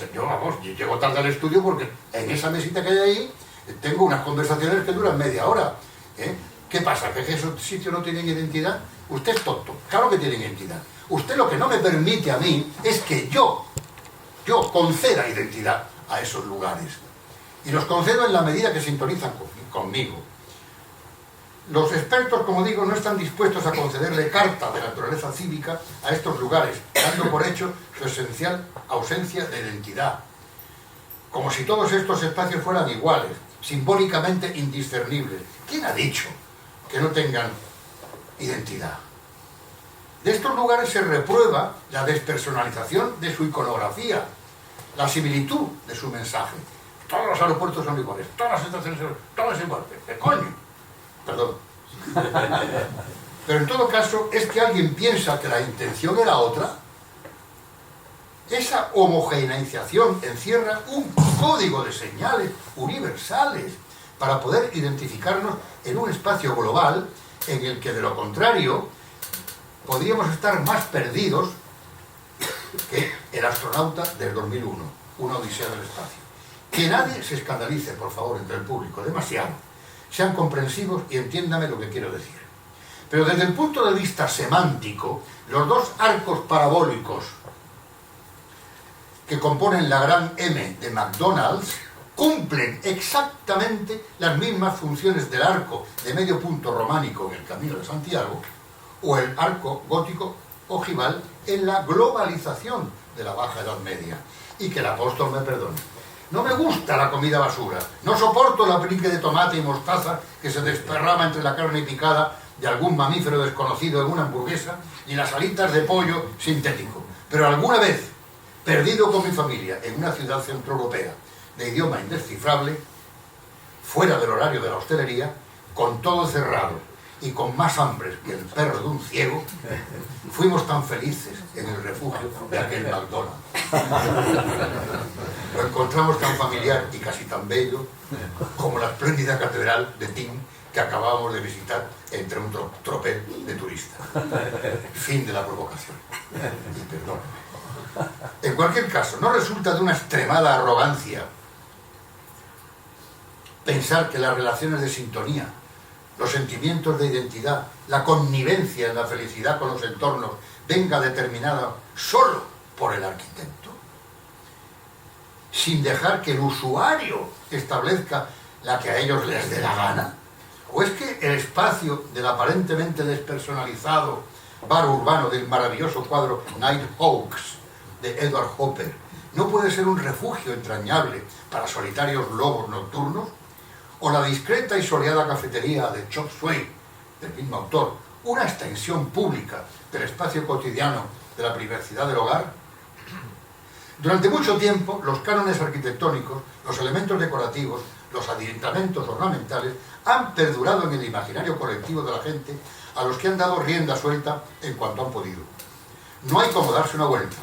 llego tarde al estudio porque en esa mesita que hay ahí tengo unas conversaciones que duran media hora. ¿Qué pasa? ¿Que esos sitios no tienen identidad? Usted es tonto, claro que tienen identidad. Usted lo que no me permite a mí es que yo conceda identidad a esos lugares. Y los concedo en la medida que sintonizan conmigo. Los expertos, como digo, no están dispuestos a concederle carta de naturaleza cívica a estos lugares, dando por hecho su esencial ausencia de identidad. Como si todos estos espacios fueran iguales, simbólicamente indiscernibles. ¿Quién ha dicho que no tengan identidad? De estos lugares se reprueba la despersonalización de su iconografía, la similitud de su mensaje. Todos los aeropuertos son iguales, todas las estaciones, todo es igual. ¿Qué coño? Perdón. Pero en todo caso, es que alguien piensa que la intención era otra. Esa homogeneización encierra un código de señales universales para poder identificarnos en un espacio global en el que, de lo contrario, podríamos estar más perdidos que el astronauta del 2001, una odisea del espacio. Que nadie se escandalice, por favor, entre el público, demasiado. Sean comprensivos y entiéndame lo que quiero decir. Pero desde el punto de vista semántico, los dos arcos parabólicos que componen la gran M de McDonald's cumplen exactamente las mismas funciones del arco de medio punto románico en el Camino de Santiago o el arco gótico ojival en la globalización de la Baja Edad Media. Y que el apóstol me perdone. No me gusta la comida basura, no soporto la pique de tomate y mostaza que se desparrama entre la carne picada de algún mamífero desconocido en una hamburguesa y las alitas de pollo sintético. Pero alguna vez, perdido con mi familia en una ciudad centroeuropea de idioma indescifrable, fuera del horario de la hostelería, con todo cerrado y con más hambre que el perro de un ciego, fuimos tan felices en el refugio de aquel McDonald's. Lo encontramos tan familiar y casi tan bello como la espléndida catedral de Tim que acabábamos de visitar entre un tropel de turistas. Fin de la provocación. Y perdóneme. En cualquier caso, no resulta de una extremada arrogancia pensar que las relaciones de sintonía, los sentimientos de identidad, la connivencia en la felicidad con los entornos venga determinada solo por el arquitecto, sin dejar que el usuario establezca la que a ellos les dé la gana. ¿O es que el espacio del aparentemente despersonalizado bar urbano del maravilloso cuadro Nighthawks de Edward Hopper no puede ser un refugio entrañable para solitarios lobos nocturnos? ¿O la discreta y soleada cafetería de Chop Suey, del mismo autor, una extensión pública del espacio cotidiano de la privacidad del hogar? Durante mucho tiempo, los cánones arquitectónicos, los elementos decorativos, los aditamentos ornamentales han perdurado en el imaginario colectivo de la gente, a los que han dado rienda suelta en cuanto han podido. No hay como darse una vuelta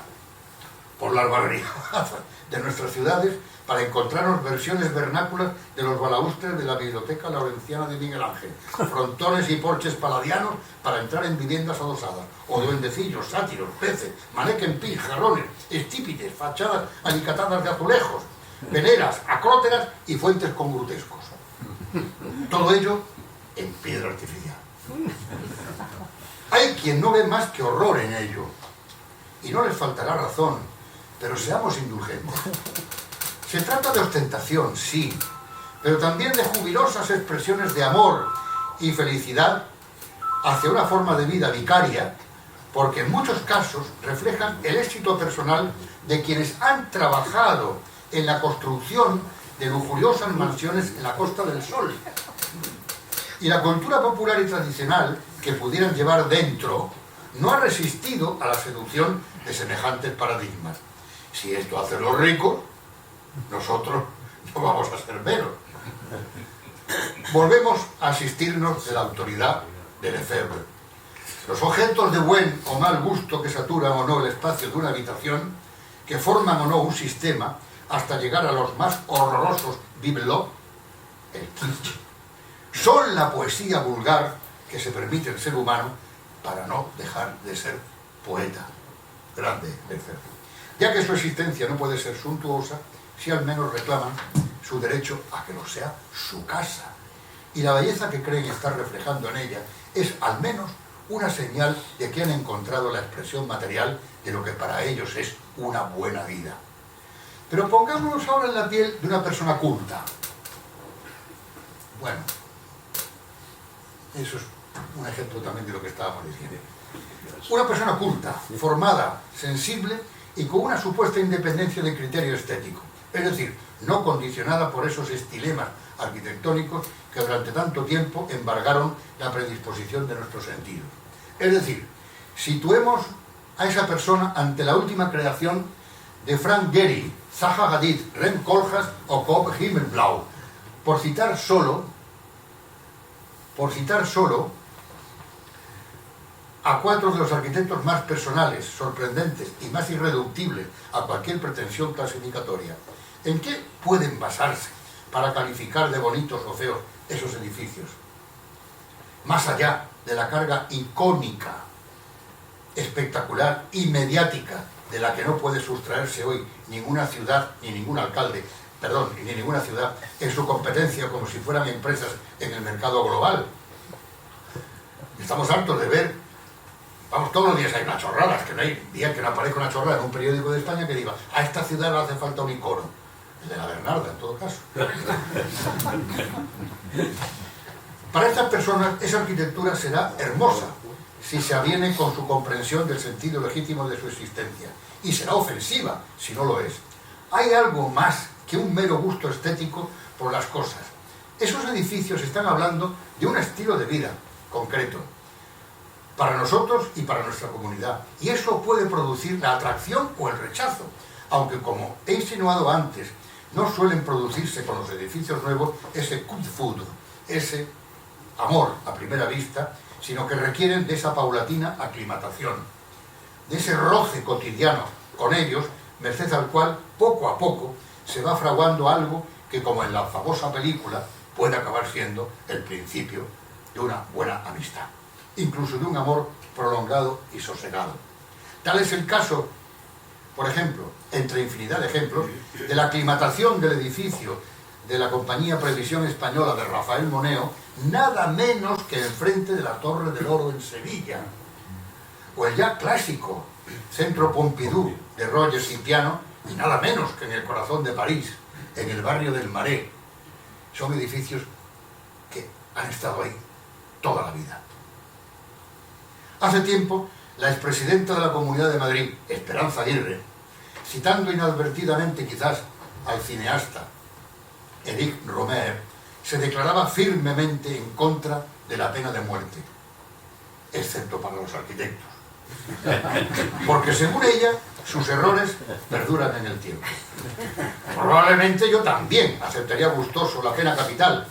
por las barriadas de nuestras ciudades para encontrarnos versiones vernáculas de los balaustres de la Biblioteca Laurenciana de Miguel Ángel, frontones y porches paladianos para entrar en viviendas adosadas, o duendecillos, sátiros, peces, manequenpis, jarrones, estípites, fachadas alicatadas de azulejos, veneras, acróteras y fuentes con grutescos. Todo ello en piedra artificial. Hay quien no ve más que horror en ello, y no les faltará razón, pero seamos indulgentes. Se trata de ostentación, sí, pero también de jubilosas expresiones de amor y felicidad hacia una forma de vida vicaria, porque en muchos casos reflejan el éxito personal de quienes han trabajado en la construcción de lujuriosas mansiones en la Costa del Sol. Y la cultura popular y tradicional que pudieran llevar dentro no ha resistido a la seducción de semejantes paradigmas. Si esto hace los ricos, nosotros no vamos a ser menos. Volvemos a asistirnos de la autoridad de Lefebvre. Los objetos de buen o mal gusto que saturan o no el espacio de una habitación, que forman o no un sistema, hasta llegar a los más horrorosos bibelots, el kitsch, son la poesía vulgar que se permite el ser humano para no dejar de ser poeta. Grande Lefebvre. Ya que su existencia no puede ser suntuosa, si al menos reclaman su derecho a que lo sea su casa. Y la belleza que creen estar reflejando en ella es al menos una señal de que han encontrado la expresión material de lo que para ellos es una buena vida. Pero pongámonos ahora en la piel de una persona culta. Bueno, eso es un ejemplo también de lo que estábamos diciendo. Una persona culta, formada, sensible y con una supuesta independencia de criterio estético. Es decir, no condicionada por esos estilemas arquitectónicos que durante tanto tiempo embargaron la predisposición de nuestros sentidos. Es decir, situemos a esa persona ante la última creación de Frank Gehry, Zaha Hadid, Rem Koolhaas o Cobb Himmelblau, por citar solo a 4 de los arquitectos más personales, sorprendentes y más irreductibles a cualquier pretensión clasificatoria. ¿En qué pueden basarse para calificar de bonitos o feos esos edificios? Más allá de la carga icónica, espectacular y mediática de la que no puede sustraerse hoy ninguna ciudad ni ningún alcalde, ni ninguna ciudad en su competencia como si fueran empresas en el mercado global. Estamos hartos de ver, vamos, todos los días hay unas chorradas, que no hay día que no aparezca una chorrada en un periódico de España que diga a esta ciudad le hace falta un icono, el de la Bernarda en todo caso. Para estas personas esa arquitectura será hermosa si se aviene con su comprensión del sentido legítimo de su existencia, y será ofensiva si no lo es. Hay algo más que un mero gusto estético por las cosas. Esos edificios están hablando de un estilo de vida concreto para nosotros y para nuestra comunidad, y eso puede producir la atracción o el rechazo, aunque, como he insinuado antes, no suelen producirse con los edificios nuevos ese coup de foudre, ese amor a primera vista, sino que requieren de esa paulatina aclimatación, de ese roce cotidiano con ellos, merced al cual poco a poco se va fraguando algo que, como en la famosa película, puede acabar siendo el principio de una buena amistad, incluso de un amor prolongado y sosegado. Tal es el caso, por ejemplo, entre infinidad de ejemplos, de la aclimatación del edificio de la Compañía Previsión Española de Rafael Moneo, nada menos que enfrente de la Torre del Oro en Sevilla, o el ya clásico Centro Pompidou de Rogers y Piano, y nada menos que en el corazón de París, en el barrio del Marais. Son edificios que han estado ahí toda la vida. Hace tiempo, la expresidenta de la Comunidad de Madrid, Esperanza Aguirre, citando inadvertidamente quizás al cineasta Éric Romer, se declaraba firmemente en contra de la pena de muerte, excepto para los arquitectos, porque según ella sus errores perduran en el tiempo. Probablemente yo también aceptaría gustoso la pena capital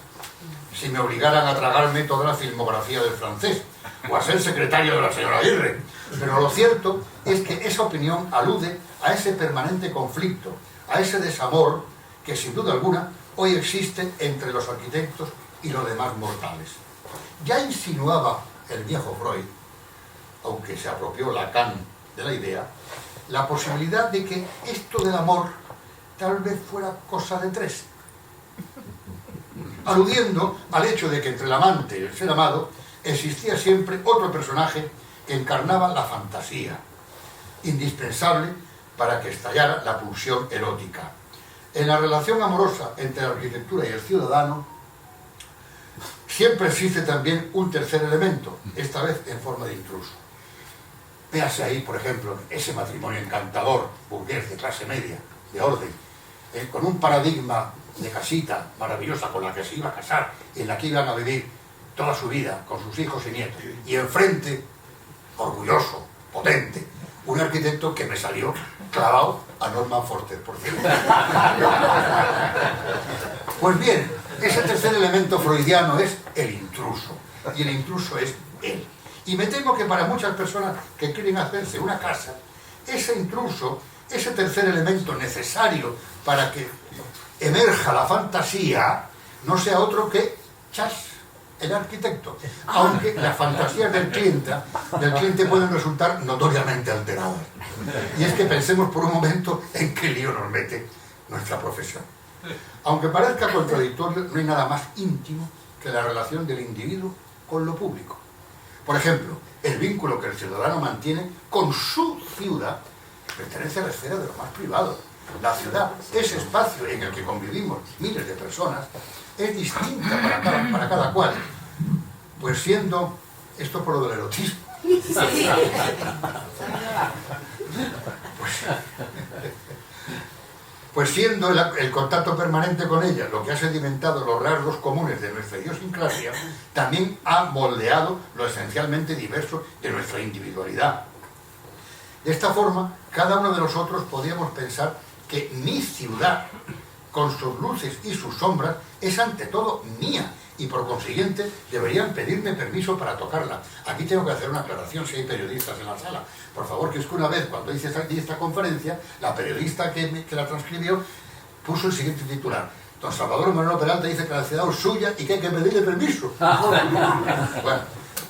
si me obligaran a tragarme toda la filmografía del francés o a ser secretario de la señora Aguirre, pero lo cierto es que esa opinión alude a ese permanente conflicto, a ese desamor que sin duda alguna hoy existe entre los arquitectos y los demás mortales. Ya insinuaba el viejo Freud, aunque se apropió Lacan de la idea, la posibilidad de que esto del amor tal vez fuera cosa de tres, aludiendo al hecho de que entre el amante y el ser amado existía siempre otro personaje que encarnaba la fantasía, indispensable para que estallara la pulsión erótica. En la relación amorosa entre la arquitectura y el ciudadano siempre existe también un tercer elemento, esta vez en forma de intruso. Véase ahí, por ejemplo, ese matrimonio encantador, burgués, de clase media, de orden, con un paradigma de casita maravillosa con la que se iba a casar, en la que iban a vivir toda su vida con sus hijos y nietos, y enfrente, orgulloso, potente, un arquitecto que me salió clavado a Norman Foster, por cierto. Pues bien, ese tercer elemento freudiano es el intruso, y el intruso es él. Y me temo que para muchas personas que quieren hacerse una casa, ese intruso, ese tercer elemento necesario para que emerja la fantasía, no sea otro que Chas, el arquitecto, aunque las fantasías del cliente pueden resultar notoriamente alteradas. Y es que pensemos por un momento en qué lío nos mete nuestra profesión. Aunque parezca contradictorio, no hay nada más íntimo que la relación del individuo con lo público. Por ejemplo, el vínculo que el ciudadano mantiene con su ciudad pertenece a la esfera de lo más privado. La ciudad, ese espacio en el que convivimos miles de personas, es distinta para cada cual. Pues siendo, esto por lo del erotismo, pues siendo el contacto permanente con ella lo que ha sedimentado los rasgos comunes de nuestra idiosincrasia, también ha moldeado lo esencialmente diverso de nuestra individualidad. De esta forma, cada uno de nosotros podríamos pensar que mi ciudad, con sus luces y sus sombras, es ante todo mía, y por consiguiente deberían pedirme permiso para tocarla. Aquí tengo que hacer una aclaración si hay periodistas en la sala. Por favor, que es que una vez, cuando hice esta conferencia, la periodista que la transcribió puso el siguiente titular: don Salvador Moreno Peralta dice que la ciudad es suya y que hay que pedirle permiso. Bueno,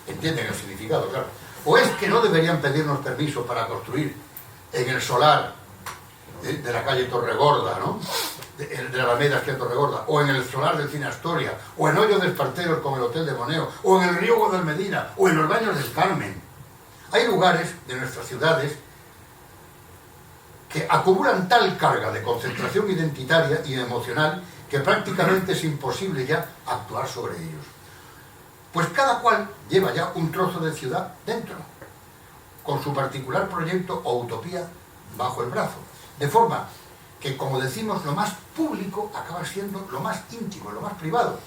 entienden el significado, claro. O es que no deberían pedirnos permiso para construir en el solar de la calle Torregorda, ¿no?, de la Alameda hacia Torregorda, o en el solar del Cine Astoria, o en Hoyo de Esparteros con el Hotel de Moneo, o en el Río Guadalmedina, o en los Baños del Carmen. Hay lugares de nuestras ciudades que acumulan tal carga de concentración identitaria y emocional que prácticamente es imposible ya actuar sobre ellos. Pues cada cual lleva ya un trozo de ciudad dentro, con su particular proyecto o utopía bajo el brazo. De forma que, como decimos, lo más público acaba siendo lo más íntimo, lo más privado.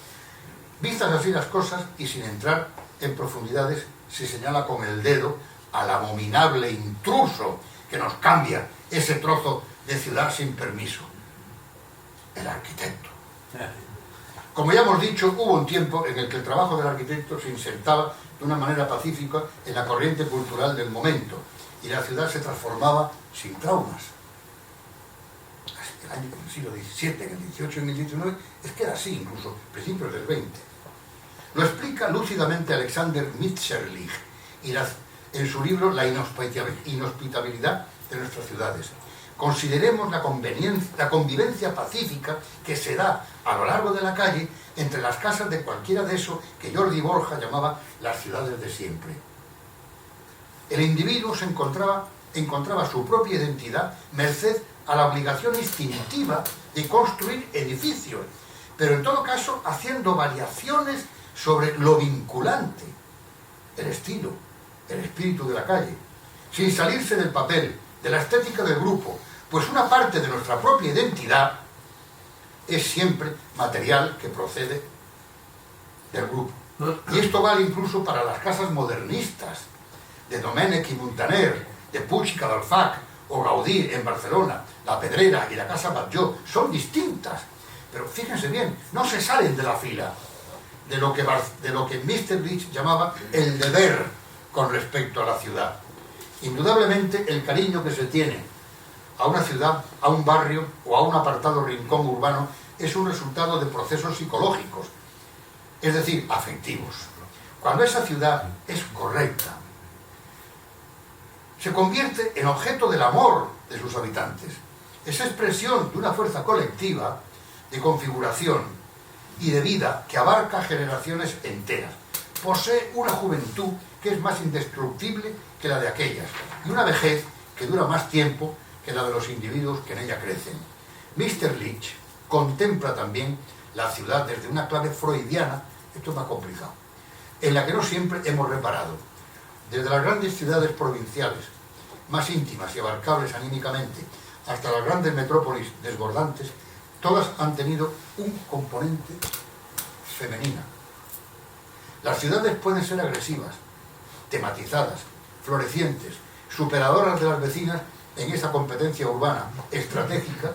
Vistas así las cosas, y sin entrar en profundidades, se señala con el dedo al abominable intruso que nos cambia ese trozo de ciudad sin permiso: el arquitecto. Como ya hemos dicho, hubo un tiempo en el que el trabajo del arquitecto se insertaba de una manera pacífica en la corriente cultural del momento, y la ciudad se transformaba sin traumas. En el siglo XVII, en el XVIII y en el XIX, es que era así, incluso principios del XX. Lo explica lúcidamente Alexander Mitscherlich en su libro La inhospitabilidad de nuestras ciudades. Consideremos la convivencia pacífica que se da a lo largo de la calle entre las casas de cualquiera de eso que Jordi Borja llamaba las ciudades de siempre. El individuo encontraba su propia identidad merced a la obligación instintiva de construir edificios, pero en todo caso haciendo variaciones sobre lo vinculante, el estilo, el espíritu de la calle, sin salirse del papel, de la estética del grupo, pues una parte de nuestra propia identidad es siempre material que procede del grupo. Y esto vale incluso para las casas modernistas, de Domènech y Muntaner, de Puig i Cadafalch o Gaudí en Barcelona. La Pedrera y la Casa Batlló son distintas, pero fíjense bien, no se salen de la fila de lo que Mitscherlich llamaba el deber con respecto a la ciudad. Indudablemente el cariño que se tiene a una ciudad, a un barrio o a un apartado rincón urbano es un resultado de procesos psicológicos, es decir, afectivos. Cuando esa ciudad es correcta, se convierte en objeto del amor de sus habitantes. Esa expresión de una fuerza colectiva, de configuración y de vida que abarca generaciones enteras. Posee una juventud que es más indestructible que la de aquellas, y una vejez que dura más tiempo que la de los individuos que en ella crecen. Mitscherlich contempla también la ciudad desde una clave freudiana, esto es más complicado, en la que no siempre hemos reparado. Desde las grandes ciudades provinciales, más íntimas y abarcables anímicamente, hasta las grandes metrópolis desbordantes, todas han tenido un componente femenino. Las ciudades pueden ser agresivas, tematizadas, florecientes, superadoras de las vecinas en esa competencia urbana estratégica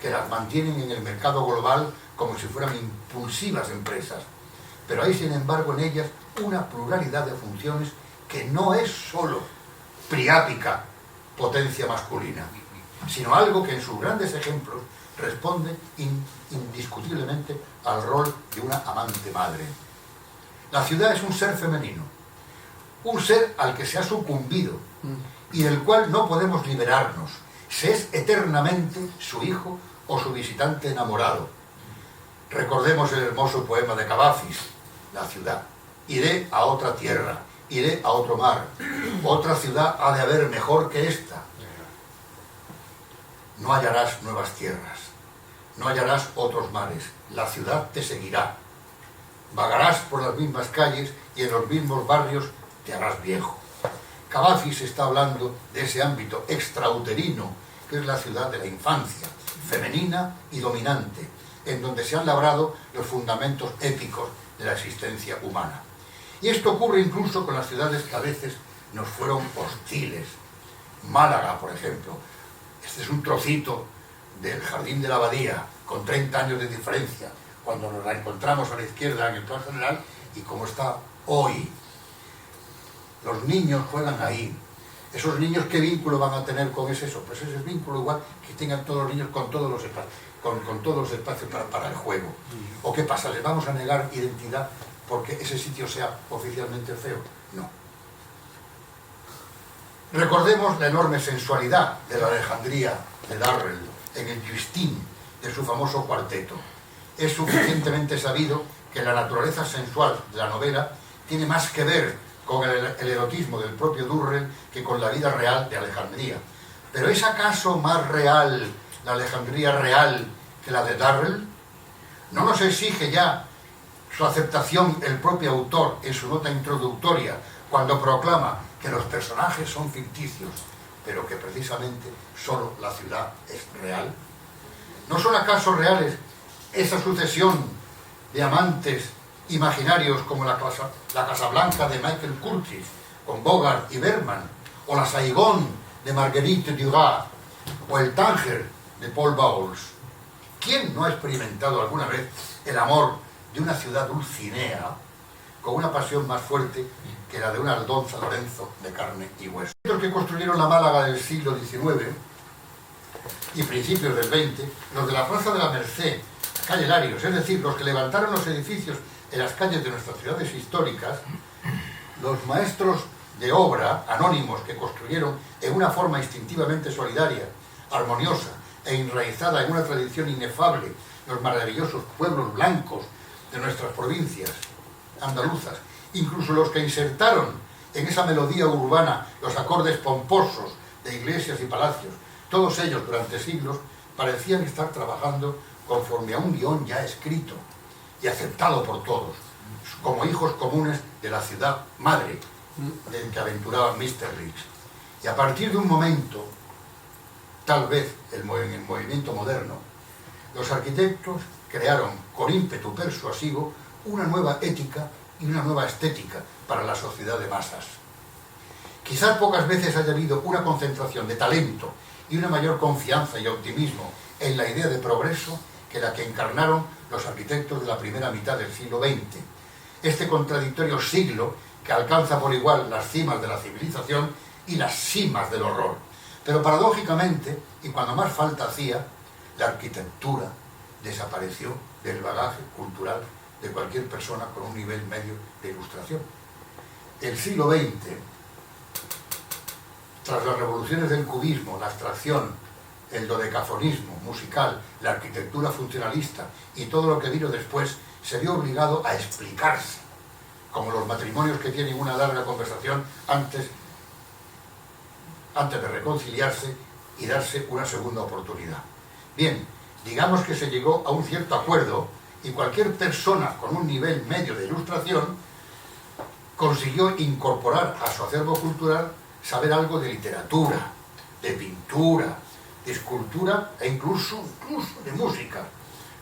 que las mantienen en el mercado global como si fueran impulsivas empresas. Pero hay, sin embargo, en ellas una pluralidad de funciones que no es sólo priápica potencia masculina, sino algo que en sus grandes ejemplos responde indiscutiblemente al rol de una amante madre. La ciudad es un ser femenino, un ser al que se ha sucumbido y del cual no podemos liberarnos. Se es eternamente su hijo o su visitante enamorado. Recordemos el hermoso poema de Cavafis, La ciudad. Iré a otra tierra, iré a otro mar, otra ciudad ha de haber mejor que esta. No hallarás nuevas tierras, no hallarás otros mares, la ciudad te seguirá. Vagarás por las mismas calles y en los mismos barrios te harás viejo. Cavafis está hablando de ese ámbito extrauterino que es la ciudad de la infancia, femenina y dominante, en donde se han labrado los fundamentos épicos de la existencia humana. Y esto ocurre incluso con las ciudades que a veces nos fueron hostiles. Málaga, por ejemplo. Este es un trocito del Jardín de la Abadía, con 30 años de diferencia, cuando nos la encontramos a la izquierda en el plan general, y cómo está hoy. Los niños juegan ahí. Esos niños, ¿qué vínculo van a tener con ese eso? Pues ese es vínculo igual que tengan todos los niños con todos los espacios, con todos los espacios para el juego. ¿O qué pasa? ¿Les vamos a negar identidad porque ese sitio sea oficialmente feo? No. Recordemos la enorme sensualidad de la Alejandría de Darrell en el Justine de su famoso cuarteto. Es suficientemente sabido que la naturaleza sensual de la novela tiene más que ver con el erotismo del propio Durrell que con la vida real de Alejandría. Pero ¿es acaso más real la Alejandría real que la de Darrell? ¿No nos exige ya su aceptación el propio autor en su nota introductoria cuando proclama que los personajes son ficticios, pero que precisamente solo la ciudad es real? ¿No son acaso reales esa sucesión de amantes imaginarios como la Casablanca de Michael Curtis, con Bogart y Bergman, o la Saigón de Marguerite Duras, o el Tánger de Paul Bowles? ¿Quién no ha experimentado alguna vez el amor de una ciudad dulcinea con una pasión más fuerte que la de un Aldonza Lorenzo de carne y hueso? Los que construyeron la Málaga del siglo XIX y principios del XX, los de la Plaza de la Merced, calle Larios, es decir, los que levantaron los edificios en las calles de nuestras ciudades históricas, los maestros de obra anónimos que construyeron en una forma instintivamente solidaria, armoniosa e enraizada en una tradición inefable los maravillosos pueblos blancos de nuestras provincias andaluzas, incluso los que insertaron en esa melodía urbana los acordes pomposos de iglesias y palacios, todos ellos durante siglos parecían estar trabajando conforme a un guión ya escrito y aceptado por todos, como hijos comunes de la ciudad madre del que aventuraba Mr. Riggs. Y a partir de un momento, tal vez en el movimiento moderno, los arquitectos crearon con ímpetu persuasivo una nueva ética y una nueva estética para la sociedad de masas. Quizás pocas veces haya habido una concentración de talento y una mayor confianza y optimismo en la idea de progreso que la que encarnaron los arquitectos de la primera mitad del siglo XX. Este contradictorio siglo que alcanza por igual las cimas de la civilización y las cimas del horror. Pero paradójicamente, y cuando más falta hacía, la arquitectura desapareció del bagaje cultural de cualquier persona con un nivel medio de ilustración. El siglo XX, tras las revoluciones del cubismo, la abstracción, el dodecafonismo musical, la arquitectura funcionalista y todo lo que vino después, se vio obligado a explicarse, como los matrimonios que tienen una larga conversación antes de reconciliarse y darse una segunda oportunidad. Bien, digamos que se llegó a un cierto acuerdo y cualquier persona con un nivel medio de ilustración consiguió incorporar a su acervo cultural saber algo de literatura, de pintura, de escultura e incluso de música.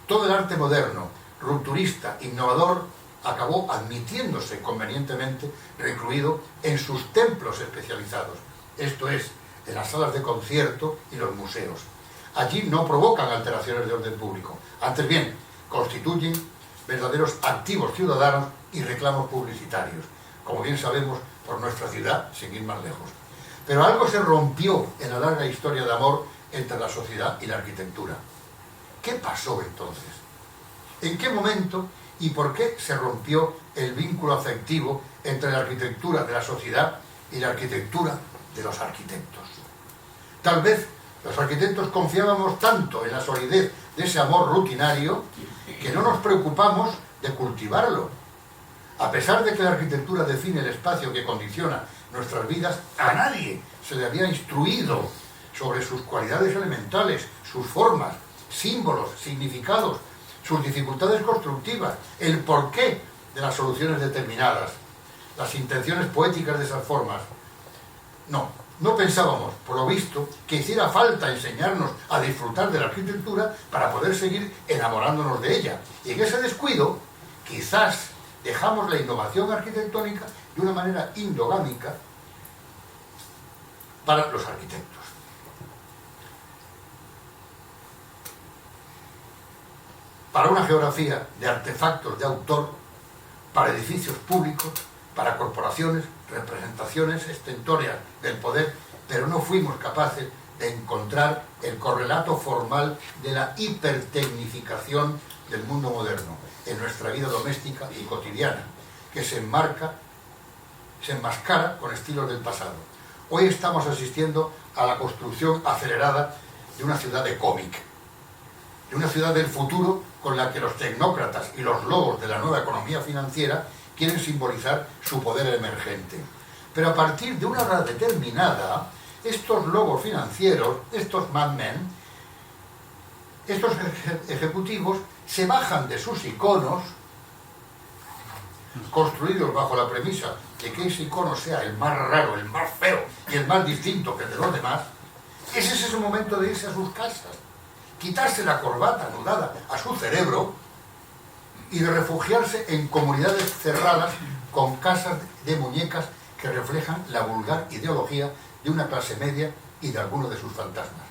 Todo el arte moderno, rupturista, innovador, acabó admitiéndose convenientemente recluido en sus templos especializados, esto es, en las salas de concierto y los museos. Allí no provocan alteraciones de orden público, antes bien, constituyen verdaderos activos ciudadanos y reclamos publicitarios, como bien sabemos por nuestra ciudad, sin ir más lejos. Pero algo se rompió en la larga historia de amor entre la sociedad y la arquitectura. ¿Qué pasó entonces? ¿En qué momento y por qué se rompió el vínculo afectivo entre la arquitectura de la sociedad y la arquitectura de los arquitectos? Tal vez los arquitectos confiábamos tanto en la solidez de ese amor rutinario que no nos preocupamos de cultivarlo. A pesar de que la arquitectura define el espacio que condiciona nuestras vidas, a nadie se le había instruido sobre sus cualidades elementales, sus formas, símbolos, significados, sus dificultades constructivas, el porqué de las soluciones determinadas, las intenciones poéticas de esas formas. No pensábamos, por lo visto, que hiciera falta enseñarnos a disfrutar de la arquitectura para poder seguir enamorándonos de ella. Y en ese descuido, quizás dejamos la innovación arquitectónica de una manera endogámica para los arquitectos. para una geografía de artefactos de autor, para edificios públicos, para corporaciones, representaciones estentóreas del poder, pero no fuimos capaces de encontrar el correlato formal de la hipertecnificación del mundo moderno en nuestra vida doméstica y cotidiana, que se enmascara con estilos del pasado. Hoy estamos asistiendo a la construcción acelerada de una ciudad de cómic, de una ciudad del futuro con la que los tecnócratas y los lobos de la nueva economía financiera quieren simbolizar su poder emergente. Pero a partir de una hora determinada, estos lobos financieros, estos madmen, estos ejecutivos se bajan de sus iconos, construidos bajo la premisa de que ese icono sea el más raro, el más feo y el más distinto que el de los demás. Ese es el momento de irse a sus casas, quitarse la corbata anudada a su cerebro y de refugiarse en comunidades cerradas con casas de muñecas que reflejan la vulgar ideología de una clase media y de algunos de sus fantasmas.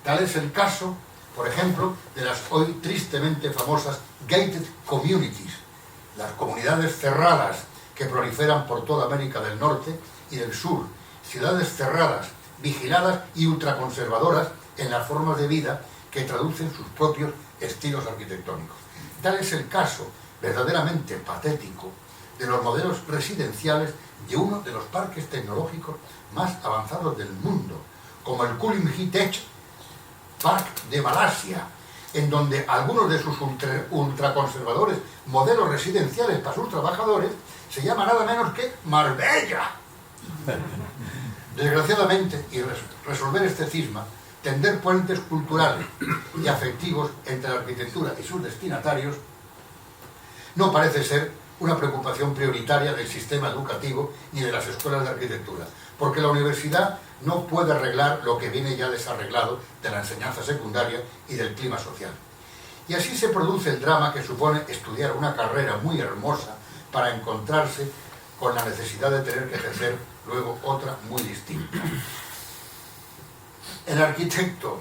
Tal es el caso, por ejemplo, de las hoy tristemente famosas gated communities, las comunidades cerradas que proliferan por toda América del Norte y del Sur, ciudades cerradas, vigiladas y ultraconservadoras en las formas de vida que traducen sus propios estilos arquitectónicos. Tal es el caso verdaderamente patético de los modelos residenciales de uno de los parques tecnológicos más avanzados del mundo, como el Kulim Tech Park de Malasia, en donde algunos de sus ultraconservadores modelos residenciales para sus trabajadores se llama nada menos que Marbella. Desgraciadamente, y resolver este cisma, tender puentes culturales y afectivos entre la arquitectura y sus destinatarios, no parece ser una preocupación prioritaria del sistema educativo ni de las escuelas de arquitectura, porque la universidad no puede arreglar lo que viene ya desarreglado de la enseñanza secundaria y del clima social. Y así se produce el drama que supone estudiar una carrera muy hermosa para encontrarse con la necesidad de tener que ejercer luego otra muy distinta. El arquitecto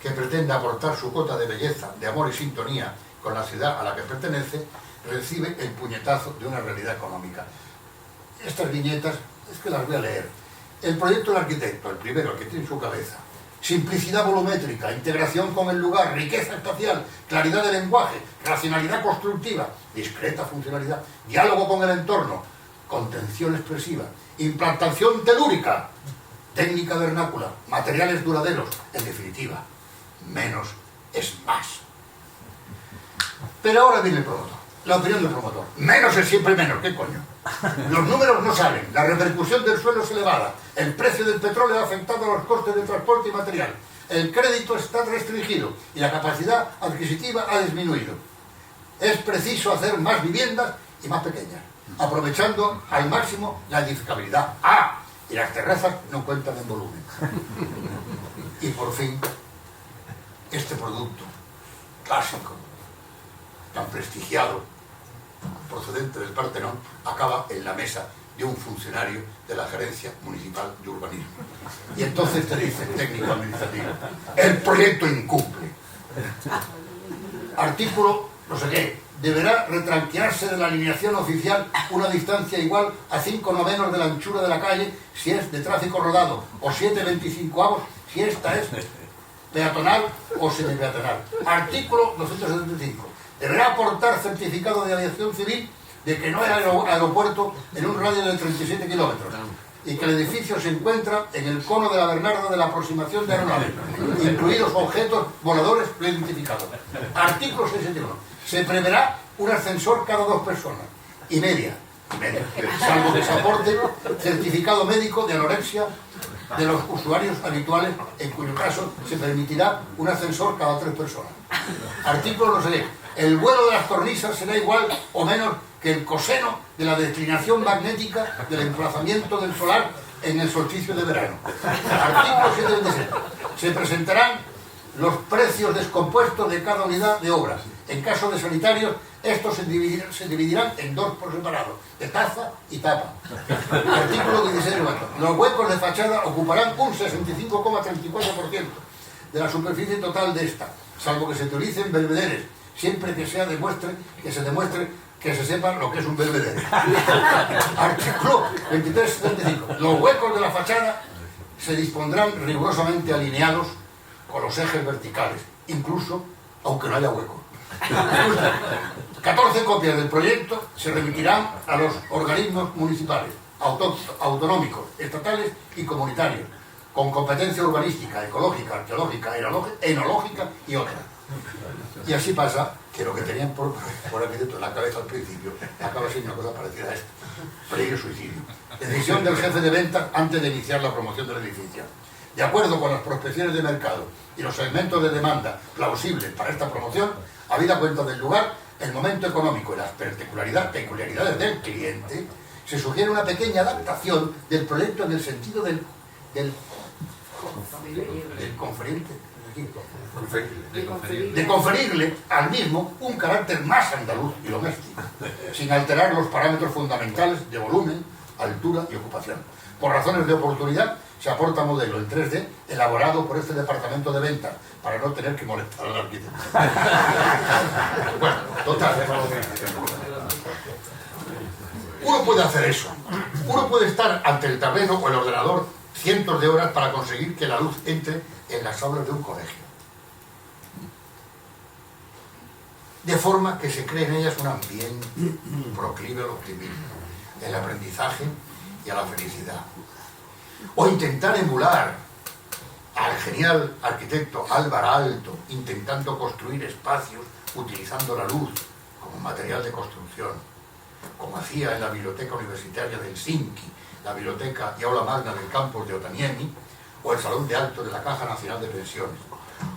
que pretende aportar su cuota de belleza, de amor y sintonía con la ciudad a la que pertenece, recibe el puñetazo de una realidad económica. Estas viñetas, es que las voy a leer. El proyecto del arquitecto, el primero, el que tiene en su cabeza: simplicidad volumétrica, integración con el lugar, riqueza espacial, claridad de lenguaje, racionalidad constructiva, discreta funcionalidad, diálogo con el entorno, contención expresiva, implantación telúrica, técnica vernácula, materiales duraderos, en definitiva, menos es más. Pero ahora viene el promotor, la opinión del promotor. Menos es siempre menos, ¿qué coño? Los números no salen, la repercusión del suelo es elevada, el precio del petróleo ha afectado a los costes de transporte y material, el crédito está restringido y la capacidad adquisitiva ha disminuido. Es preciso hacer más viviendas y más pequeñas, aprovechando al máximo la edificabilidad. ¡Ah! Y las terrazas no cuentan en volumen. Y por fin, este producto clásico, tan prestigiado, procedente del Partenón, acaba en la mesa de un funcionario de la Gerencia Municipal de Urbanismo. Y entonces te dice el técnico administrativo: el proyecto incumple. Artículo no sé qué: deberá retranquearse de la alineación oficial una distancia igual a 5/9 de la anchura de la calle si es de tráfico rodado, o 7/25 si esta es peatonal o semipeatonal. Artículo 275. Deberá aportar certificado de aviación civil de que no hay aeropuerto en un radio de 37 kilómetros y que el edificio se encuentra en el cono de la Bernarda de la aproximación de aeronaves, incluidos objetos voladores no identificados. Artículo 671. Se preverá un ascensor cada 2 personas y media, salvo que se aporte certificado médico de anorexia de los usuarios habituales, en cuyo caso se permitirá un ascensor cada 3 personas. Artículo no sé qué: el vuelo de las cornisas será igual o menos que el coseno de la declinación magnética del emplazamiento del solar en el solsticio de verano. Artículo 726. Se presentarán los precios descompuestos de cada unidad de obras. En caso de sanitarios, estos se dividirán en 2 por separado, de taza y tapa. Artículo 16. Los huecos de fachada ocuparán un 65,34% de la superficie total de esta, salvo que se utilicen belvederes siempre que se demuestre que se sepa lo que es un belvedere. Artículo 23-75. Los huecos de la fachada se dispondrán rigurosamente alineados con los ejes verticales, incluso aunque no haya hueco. 14 copias del proyecto se remitirán a los organismos municipales, autonómicos, estatales y comunitarios, con competencia urbanística, ecológica, arqueológica, enológica y otras. Y así pasa que lo que tenían por arquitecto en la cabeza al principio acaba siendo una cosa parecida a esto: previo suicidio. Decisión del jefe de ventas antes de iniciar la promoción del edificio. De acuerdo con las prospecciones de mercado y los segmentos de demanda plausibles para esta promoción, habida cuenta del lugar, el momento económico y las peculiaridades del cliente, se sugiere una pequeña adaptación del proyecto en el sentido del conferirle al mismo un carácter más andaluz y doméstico, sin alterar los parámetros fundamentales de volumen, altura y ocupación. Por razones de oportunidad, se aporta modelo en 3D elaborado por este departamento de ventas, para no tener que molestar al arquitecto. Bueno, total. Uno puede hacer eso. Uno puede estar ante el tablero o el ordenador cientos de horas para conseguir que la luz entre en las aulas de un colegio, de forma que se cree en ellas un ambiente proclive al optimismo, el aprendizaje y a la felicidad. O intentar emular al genial arquitecto Álvar Aalto, intentando construir espacios utilizando la luz como material de construcción, como hacía en la biblioteca universitaria de Helsinki, la biblioteca y aula magna del campus de Otaniemi, o el salón de actos de la Caja Nacional de Pensiones.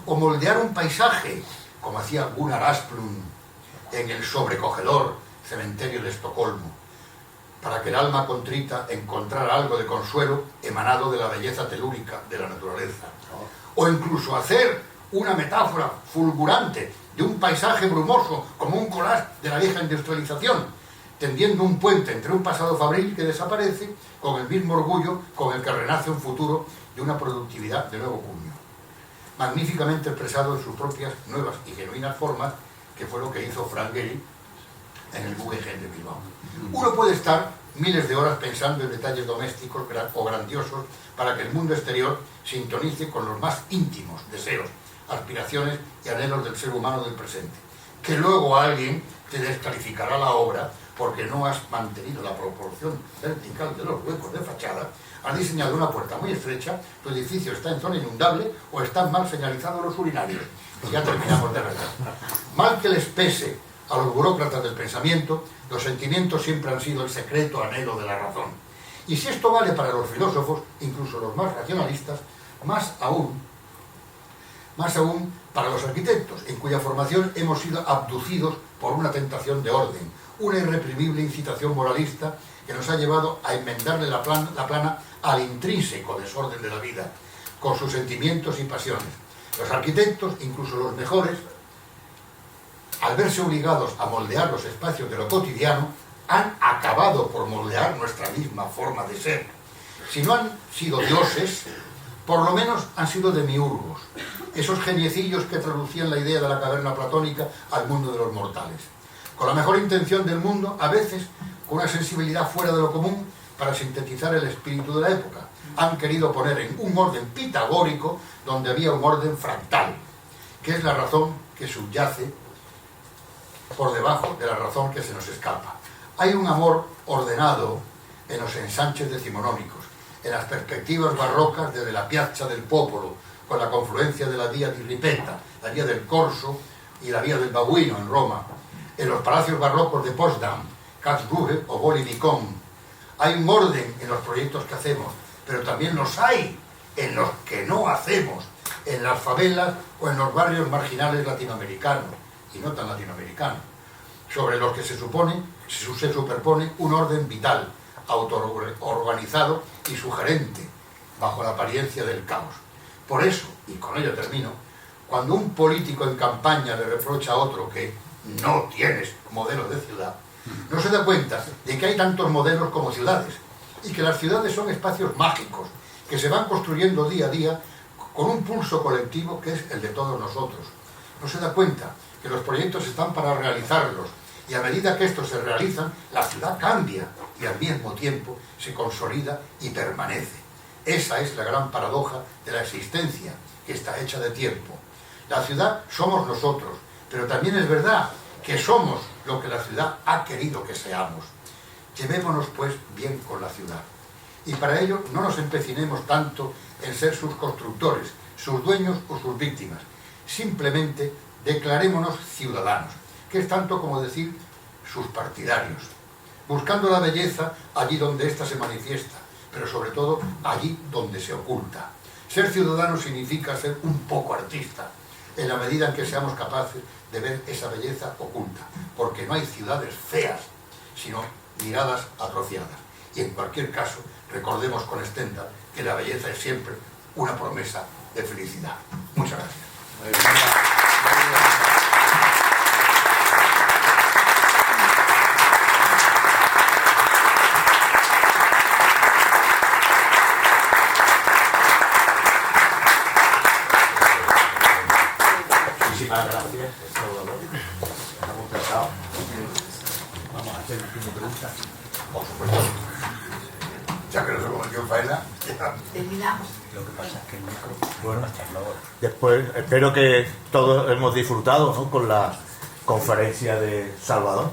O moldear un paisaje, como hacía Gunnar Asplund en el sobrecogedor cementerio de Estocolmo, para que el alma contrita encontrara algo de consuelo emanado de la belleza telúrica de la naturaleza. O incluso hacer una metáfora fulgurante de un paisaje brumoso como un collage de la vieja industrialización, tendiendo un puente entre un pasado fabril que desaparece con el mismo orgullo con el que renace un futuro de una productividad de nuevo cuño, magníficamente expresado en sus propias nuevas y genuinas formas, que fue lo que hizo Frank Gehry en el Guggenheim de Bilbao. Uno puede estar miles de horas pensando en detalles domésticos o grandiosos para que el mundo exterior sintonice con los más íntimos deseos, aspiraciones y anhelos del ser humano del presente, que luego alguien te descalificará la obra porque no has mantenido la proporción vertical de los huecos de fachada, has diseñado una puerta muy estrecha, tu edificio está en zona inundable o están mal señalizados los urinarios. Y ya terminamos de verdad. Mal que les pese a los burócratas del pensamiento, los sentimientos siempre han sido el secreto anhelo de la razón. Y si esto vale para los filósofos, incluso los más racionalistas, más aún para los arquitectos, en cuya formación hemos sido abducidos por una tentación de orden, una irreprimible incitación moralista que nos ha llevado a enmendarle la plana al intrínseco desorden de la vida, con sus sentimientos y pasiones. Los arquitectos, incluso los mejores, al verse obligados a moldear los espacios de lo cotidiano, han acabado por moldear nuestra misma forma de ser. Si no han sido dioses, por lo menos han sido demiurgos, esos geniecillos que traducían la idea de la caverna platónica al mundo de los mortales. Con la mejor intención del mundo, a veces con una sensibilidad fuera de lo común para sintetizar el espíritu de la época, han querido poner en un orden pitagórico donde había un orden fractal, que es la razón que subyace por debajo de la razón que se nos escapa. Hay un amor ordenado en los ensanches decimonónicos, en las perspectivas barrocas desde la Piazza del Popolo, con la confluencia de la Vía di Ripetta, la Vía del Corso y la Vía del Babuino en Roma, en los palacios barrocos de Potsdam, Karlsruhe o Bolivikon. Hay un orden en los proyectos que hacemos, pero también los hay en los que no hacemos, en las favelas o en los barrios marginales latinoamericanos, y no tan latinoamericanos, sobre los que se superpone un orden vital, autoorganizado y sugerente, bajo la apariencia del caos. Por eso, y con ello termino, cuando un político en campaña le reprocha a otro que no tienes modelo de ciudad, no se da cuenta de que hay tantos modelos como ciudades, y que las ciudades son espacios mágicos, que se van construyendo día a día con un pulso colectivo que es el de todos nosotros. No se da cuenta que los proyectos están para realizarlos, y a medida que estos se realizan, la ciudad cambia y al mismo tiempo se consolida y permanece. Esa es la gran paradoja de la existencia, que está hecha de tiempo. La ciudad somos nosotros, pero también es verdad que somos lo que la ciudad ha querido que seamos. Llevémonos pues bien con la ciudad. Y para ello no nos empecinemos tanto en ser sus constructores, sus dueños o sus víctimas. Simplemente declarémonos ciudadanos, que es tanto como decir sus partidarios, buscando la belleza allí donde ésta se manifiesta, pero sobre todo allí donde se oculta. Ser ciudadano significa ser un poco artista, en la medida en que seamos capaces de ver esa belleza oculta, porque no hay ciudades feas, sino miradas atrociadas. Y en cualquier caso, recordemos con Stendhal que la belleza es siempre una promesa de felicidad. Muchas gracias. Muchísimas gracias, Salvador. Estamos cansados. Vamos a hacer una pregunta. Por supuesto. Ya que nos hemos metido en faena. Terminamos. Lo que pasa es que el micro... Bueno, después espero que todos hemos disfrutado, ¿no?, con la conferencia de Salvador.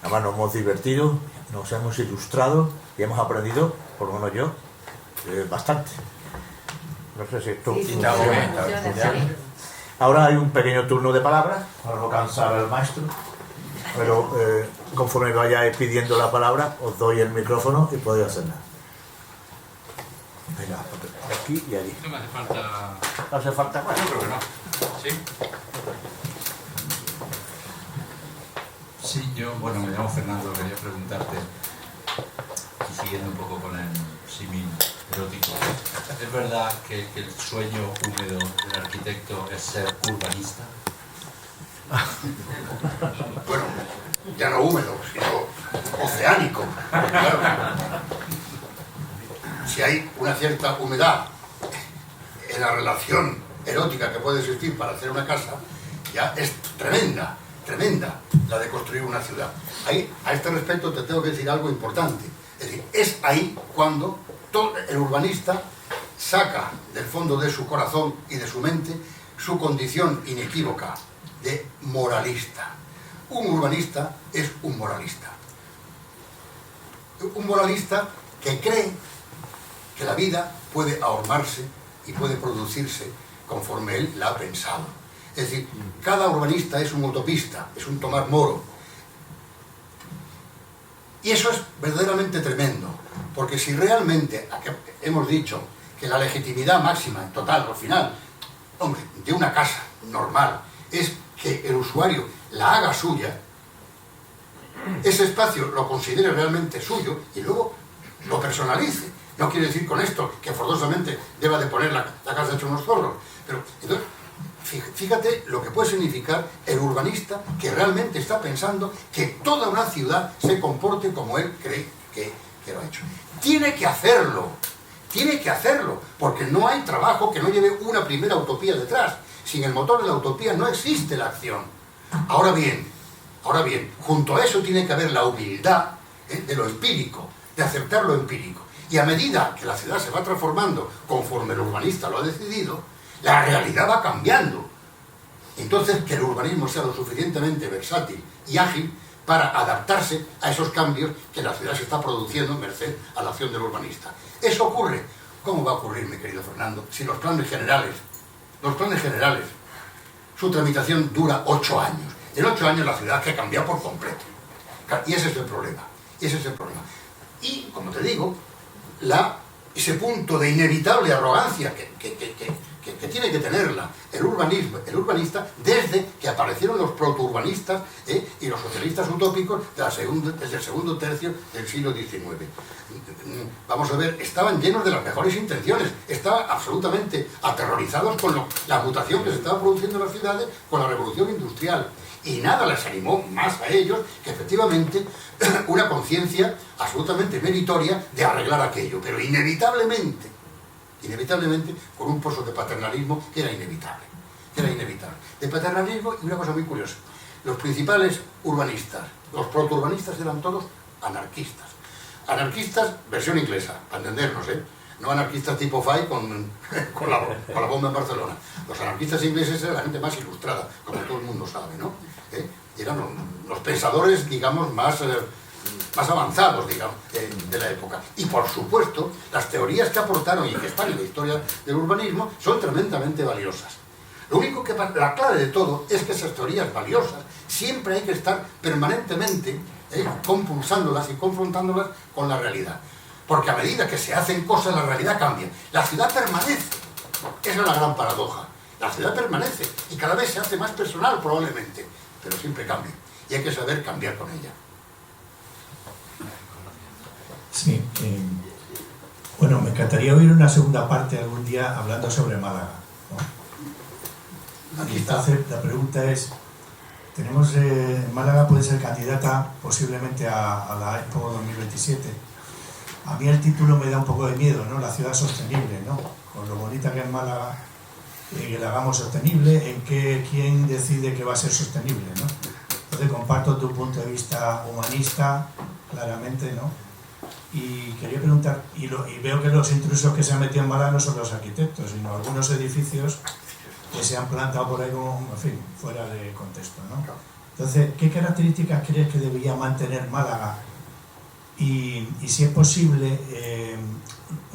Además nos hemos divertido, nos hemos ilustrado y hemos aprendido, por lo menos yo, bastante. No sé si esto... Sí, funciona. Ahora hay un pequeño turno de palabras para no cansar al maestro, pero conforme vayáis pidiendo la palabra os doy el micrófono y podéis hacer nada. Venga, aquí y allí. No me hace falta... ¿No hace falta más? Yo creo que no. ¿Sí? Sí, yo, bueno, me llamo Fernando, quería preguntarte, y siguiendo un poco con el símil erótico, ¿es verdad que el sueño húmedo del arquitecto es ser urbanista? Bueno, ya no húmedo, sino oceánico. Claro. Si hay una cierta humedad en la relación erótica que puede existir para hacer una casa, ya es tremenda la de construir una ciudad. Ahí, a este respecto te tengo que decir algo importante. Es decir, es ahí cuando todo el urbanista saca del fondo de su corazón y de su mente su condición inequívoca de moralista. Un urbanista es un moralista. Un moralista que cree que la vida puede ahormarse y puede producirse conforme él la ha pensado. Es decir, cada urbanista es un utopista, es un Tomás Moro. Y eso es verdaderamente tremendo, porque si realmente hemos dicho que la legitimidad máxima, total, al final, hombre, de una casa normal, es que el usuario la haga suya, ese espacio lo considere realmente suyo y luego lo personalice. No quiere decir con esto que forzosamente deba de poner la casa hecha unos zorros, pero entonces, fíjate lo que puede significar el urbanista que realmente está pensando que toda una ciudad se comporte como él cree que lo ha hecho. Tiene que hacerlo, porque no hay trabajo que no lleve una primera utopía detrás. Sin el motor de la utopía no existe la acción. Ahora bien, junto a eso tiene que haber la humildad de lo empírico, de aceptar lo empírico. Y a medida que la ciudad se va transformando conforme el urbanista lo ha decidido, la realidad va cambiando. Entonces, que el urbanismo sea lo suficientemente versátil y ágil para adaptarse a esos cambios que la ciudad se está produciendo merced a la acción del urbanista. Eso ocurre. ¿Cómo va a ocurrir, mi querido Fernando? Si los planes generales, su tramitación dura 8 años. En 8 años la ciudad que cambia por completo. Y ese es el problema. Y, como te digo, ese punto de inevitable arrogancia que tiene que tenerla el urbanista, desde que aparecieron los protourbanistas y los socialistas utópicos desde el segundo tercio del siglo XIX. Vamos a ver, estaban llenos de las mejores intenciones, estaban absolutamente aterrorizados con la mutación que se estaba produciendo en las ciudades con la revolución industrial. Y nada les animó más a ellos que efectivamente una conciencia absolutamente meritoria de arreglar aquello, pero inevitablemente con un pozo de paternalismo que era inevitable. era inevitable. De paternalismo, y una cosa muy curiosa, los principales urbanistas, los protourbanistas eran todos anarquistas. Anarquistas, versión inglesa, para entendernos, no anarquistas tipo Fay con la bomba en Barcelona. Los anarquistas ingleses eran la gente más ilustrada, como todo el mundo sabe, ¿no? Eran los pensadores, digamos, más avanzados, digamos, de la época. Y por supuesto, las teorías que aportaron y que están en la historia del urbanismo son tremendamente valiosas. Lo único que, la clave de todo, es que esas teorías valiosas siempre hay que estar permanentemente compulsándolas y confrontándolas con la realidad. Porque a medida que se hacen cosas, la realidad cambia. La ciudad permanece. Esa es la gran paradoja. La ciudad permanece y cada vez se hace más personal probablemente, pero siempre cambia. Y hay que saber cambiar con ella. Sí, bueno, me encantaría oír una segunda parte algún día hablando sobre Málaga, ¿no? Aquí está. Entonces, la pregunta es, tenemos, Málaga puede ser candidata posiblemente a la Expo 2027. A mí el título me da un poco de miedo, ¿no? La ciudad sostenible, ¿no? Con lo bonita que es Málaga, que la hagamos sostenible, ¿quién decide que va a ser sostenible, ¿no? Entonces comparto tu punto de vista humanista, claramente, ¿no? Y quería preguntar, y veo que los intrusos que se han metido en Málaga no son los arquitectos, sino algunos edificios que se han plantado por ahí como, en fin, fuera de contexto, ¿no? Entonces, ¿qué características crees que debería mantener Málaga? Y si es posible,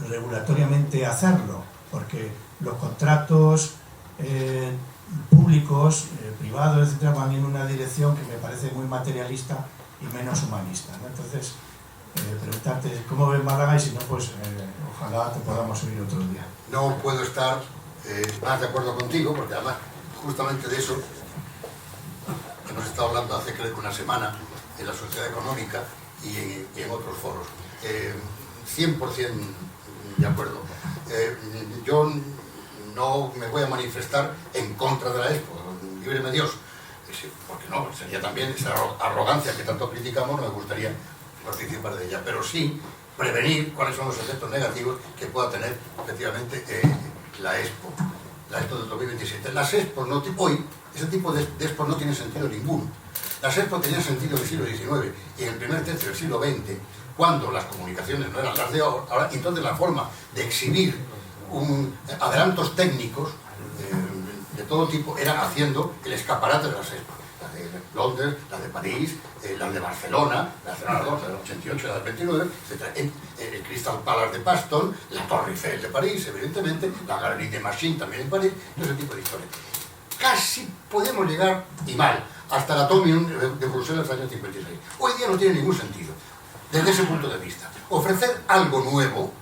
regulatoriamente hacerlo, porque los contratos públicos, privados, etcétera, van en una dirección que me parece muy materialista y menos humanista, ¿no? Entonces, preguntarte cómo ves Málaga y si no, pues ojalá te podamos oír otro día. No puedo estar más de acuerdo contigo, porque además justamente de eso hemos estado hablando hace creo que una semana en la Sociedad Económica y en otros foros. 100% de acuerdo. Yo no me voy a manifestar en contra de la Expo, líbreme Dios, porque no, sería también esa arrogancia que tanto criticamos, no me gustaría participar de ella, pero sí prevenir cuáles son los efectos negativos que pueda tener efectivamente la Expo del 2027. Las Expos hoy, ese tipo de Expos no tiene sentido ninguno. Las Expos tenían sentido en el siglo XIX y en el primer tercio del siglo XX, cuando las comunicaciones no eran las de ahora, entonces la forma de exhibir adelantos técnicos de todo tipo era haciendo el escaparate de las Expos. Las de Londres, las de París, las de Barcelona, las de la 88, las del 29, etc. El Crystal Palace de Paston, la Torre Eiffel de París, evidentemente, la Galerie de Machine también en París, ese tipo de historias. Casi podemos llegar, y mal, hasta la Atomium de Bruselas del año 56. Hoy día no tiene ningún sentido, desde ese punto de vista. Ofrecer algo nuevo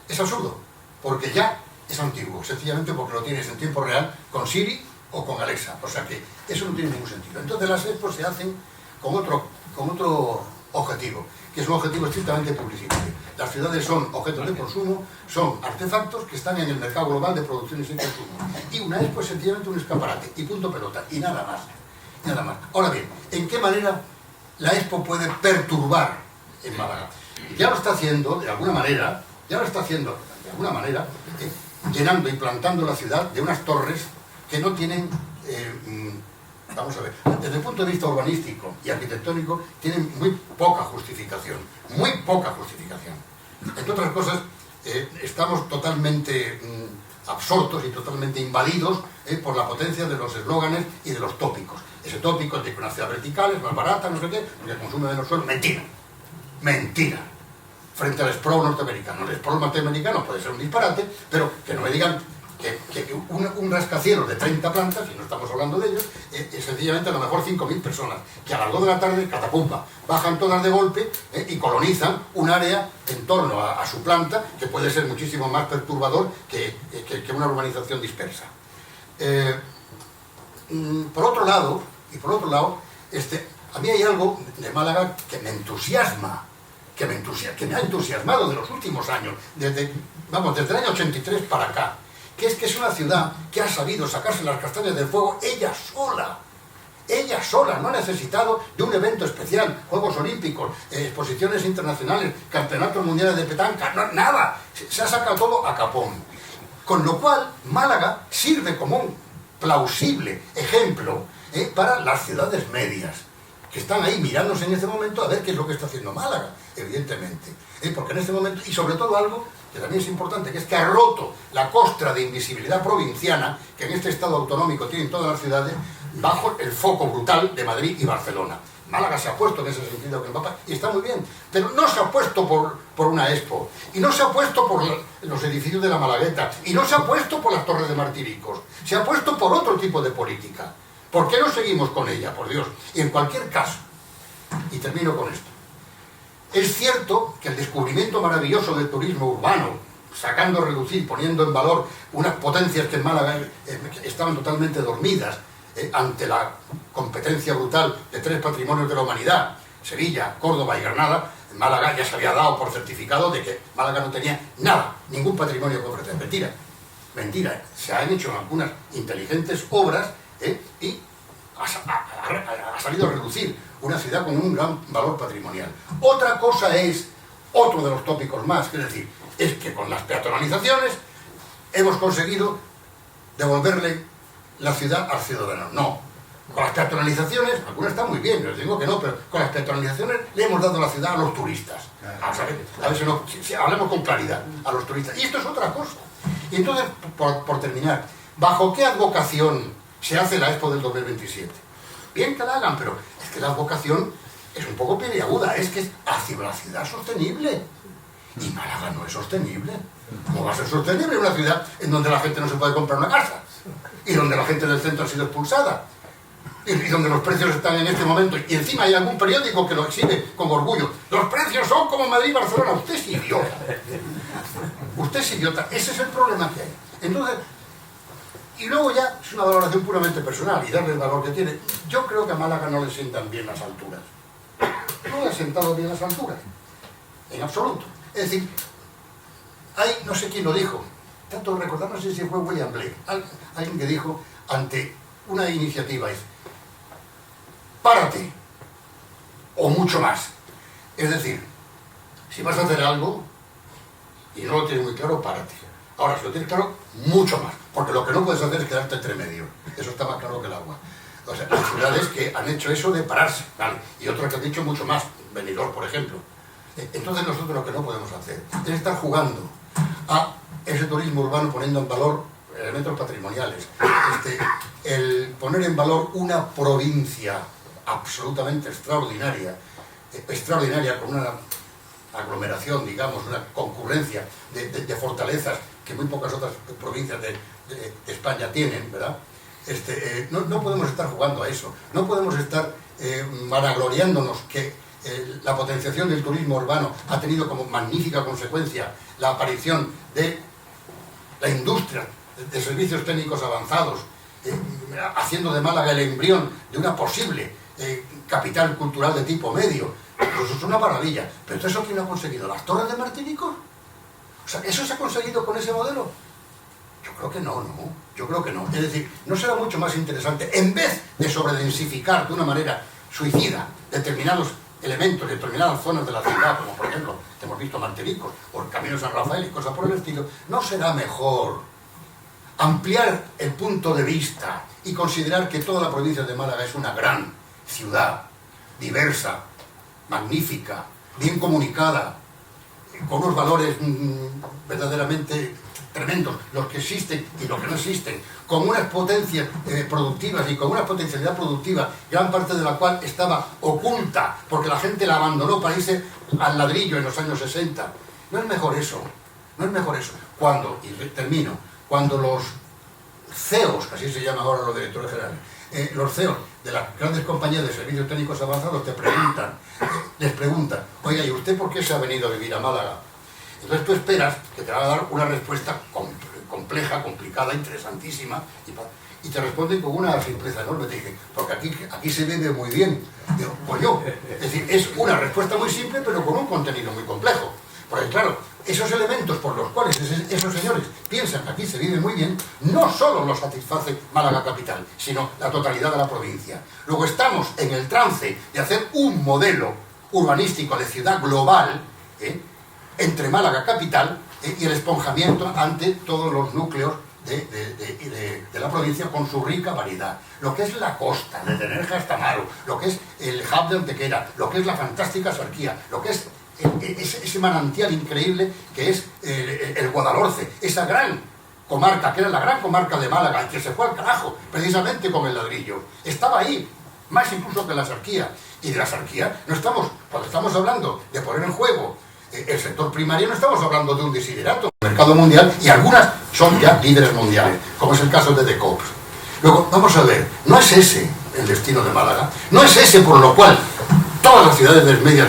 es absurdo, porque ya es antiguo, sencillamente porque lo tienes en tiempo real con Siri o con Alexa, o sea que eso no tiene ningún sentido. Entonces las expos se hacen con otro objetivo, que es un objetivo estrictamente publicitario. Las ciudades son objetos de consumo, son artefactos que están en el mercado global de producciones y consumo. Y una expo es sencillamente un escaparate, y punto pelota, y nada más. Nada más. Ahora bien, ¿en qué manera la expo puede perturbar en Málaga? Ya lo está haciendo, de alguna manera, llenando y plantando la ciudad de unas torres que no tienen, vamos a ver, desde el punto de vista urbanístico y arquitectónico, tienen muy poca justificación, Entre otras cosas, estamos totalmente absortos y totalmente invadidos por la potencia de los eslóganes y de los tópicos. Ese tópico de que una ciudad vertical es más barata, no sé qué, porque consume menos suelo. Mentira. Frente al sprawl norteamericano. El sprawl norteamericano puede ser un disparate, pero que no me digan que un rascacielos de 30 plantas, y no estamos hablando de ellos, es sencillamente a lo mejor 5.000 personas, que a las 2 de la tarde, catapumba, bajan todas de golpe y colonizan un área en torno a su planta, que puede ser muchísimo más perturbador que una urbanización dispersa. Por otro lado, a mí hay algo de Málaga que me entusiasma, que me ha entusiasmado de los últimos años, desde el año 83 para acá, que es una ciudad que ha sabido sacarse las castañas del fuego ella sola, no ha necesitado de un evento especial, Juegos Olímpicos, exposiciones internacionales, campeonatos mundiales de petanca, nada, se ha sacado todo a capón. Con lo cual, Málaga sirve como un plausible ejemplo para las ciudades medias, que están ahí mirándose en este momento a ver qué es lo que está haciendo Málaga, evidentemente. Porque en este momento, y sobre todo algo que también es importante, que es que ha roto la costra de invisibilidad provinciana que en este estado autonómico tienen todas las ciudades, bajo el foco brutal de Madrid y Barcelona. Málaga se ha puesto en ese sentido que el Papa, y está muy bien, pero no se ha puesto por una Expo, y no se ha puesto por los edificios de la Malagueta, y no se ha puesto por las Torres de Martiricos, se ha puesto por otro tipo de política. ¿Por qué no seguimos con ella, por Dios? Y en cualquier caso, y termino con esto, es cierto que el descubrimiento maravilloso del turismo urbano, sacando, reducir, poniendo en valor unas potencias que en Málaga estaban totalmente dormidas, ante la competencia brutal de 3 patrimonios de la humanidad, Sevilla, Córdoba y Granada, en Málaga ya se había dado por certificado de que Málaga no tenía nada, ningún patrimonio que ofrecer. Mentira, mentira. Se han hecho algunas inteligentes obras y ha salido a reducir una ciudad con un gran valor patrimonial. Otra cosa es, otro de los tópicos más, es decir, es que con las peatonalizaciones hemos conseguido devolverle la ciudad al ciudadano. No. Con las peatonalizaciones, algunas están muy bien, les digo que no, pero con las peatonalizaciones le hemos dado la ciudad a los turistas. A ver si hablemos con claridad, a los turistas. Y esto es otra cosa. Y entonces, por terminar, ¿bajo qué advocación se hace la Expo del 2027? Bien que la hagan, pero es que la advocación es un poco peliaguda, es que es hacia la ciudad sostenible. Y Málaga no es sostenible. ¿Cómo va a ser sostenible una ciudad en donde la gente no se puede comprar una casa? Y donde la gente del centro ha sido expulsada, y donde los precios están en este momento, y encima hay algún periódico que lo exhibe con orgullo. Los precios son como Madrid y Barcelona. Usted es idiota. Usted es idiota. Ese es el problema que hay. Entonces, y luego ya es una valoración puramente personal y darle el valor que tiene. Yo creo que a Málaga no le sientan bien las alturas. No le ha sentado bien las alturas. En absoluto. Es decir, hay, no sé quién lo dijo, tanto recordar, no sé si fue William Blake, alguien que dijo ante una iniciativa, es párate, o mucho más. Es decir, si vas a hacer algo y no lo tienes muy claro, párate. Ahora, si lo tienes claro, mucho más, porque lo que no puedes hacer es quedarte entre medio. Eso está más claro que el agua. O sea, hay ciudades que han hecho eso de pararse, ¿vale? Y otras que han dicho mucho más, Benidorm, por ejemplo. Entonces nosotros lo que no podemos hacer es estar jugando a ese turismo urbano poniendo en valor elementos patrimoniales, el poner en valor una provincia absolutamente extraordinaria, con una aglomeración, digamos, una concurrencia de fortalezas que muy pocas otras provincias de España tienen, ¿verdad? No podemos estar jugando a eso, no podemos estar vanagloriándonos que la potenciación del turismo urbano ha tenido como magnífica consecuencia la aparición de la industria de servicios técnicos avanzados, haciendo de Málaga el embrión de una posible capital cultural de tipo medio. Pues eso es una maravilla. Pero ¿eso quién lo ha conseguido? ¿Las Torres de Martiricos? O sea, ¿eso se ha conseguido con ese modelo? Yo creo que no. Yo creo que no. Es decir, ¿no será mucho más interesante, en vez de sobredensificar de una manera suicida determinados elementos, determinadas zonas de la ciudad, como por ejemplo, hemos visto Martiricos, o el Camino de San Rafael y cosas por el estilo, no será mejor ampliar el punto de vista y considerar que toda la provincia de Málaga es una gran ciudad, diversa, magnífica, bien comunicada, con unos valores verdaderamente tremendos, los que existen y los que no existen, con unas potencias productivas y con una potencialidad productiva, gran parte de la cual estaba oculta, porque la gente la abandonó para irse al ladrillo en los años 60. ¿No es mejor eso? ¿No es mejor eso? Cuando, y termino, cuando los CEOs, así se llaman ahora los directores generales, los CEOs de las grandes compañías de servicios técnicos avanzados les preguntan, oiga, ¿y usted por qué se ha venido a vivir a Málaga? Entonces tú esperas que te van a dar una respuesta compleja, complicada, interesantísima, y te responden con una simpleza enorme. Te dicen, porque aquí se vive muy bien. Digo, coño, es decir, es una respuesta muy simple, pero con un contenido muy complejo. Porque claro, esos elementos por los cuales esos señores piensan que aquí se vive muy bien, no solo los satisface Málaga capital, sino la totalidad de la provincia. Luego estamos en el trance de hacer un modelo urbanístico de ciudad global, entre Málaga capital y el esponjamiento ante todos los núcleos de la provincia con su rica variedad. Lo que es la costa de Tenerja hasta Amaro, lo que es el hub de Antequera, lo que es la fantástica Sarquía, lo que es ese manantial increíble que es el Guadalhorce, esa gran comarca, que era la gran comarca de Málaga, y que se fue al carajo, precisamente con el ladrillo. Estaba ahí, más incluso que la Sarquía. Y de la Sarquía, cuando estamos hablando de poner en juego el sector primario, no estamos hablando de un desiderato. El mercado mundial, y algunas son ya líderes mundiales, como es el caso de The Cops. Luego, vamos a ver, no es ese el destino de Málaga, no es ese por lo cual todas las ciudades medias,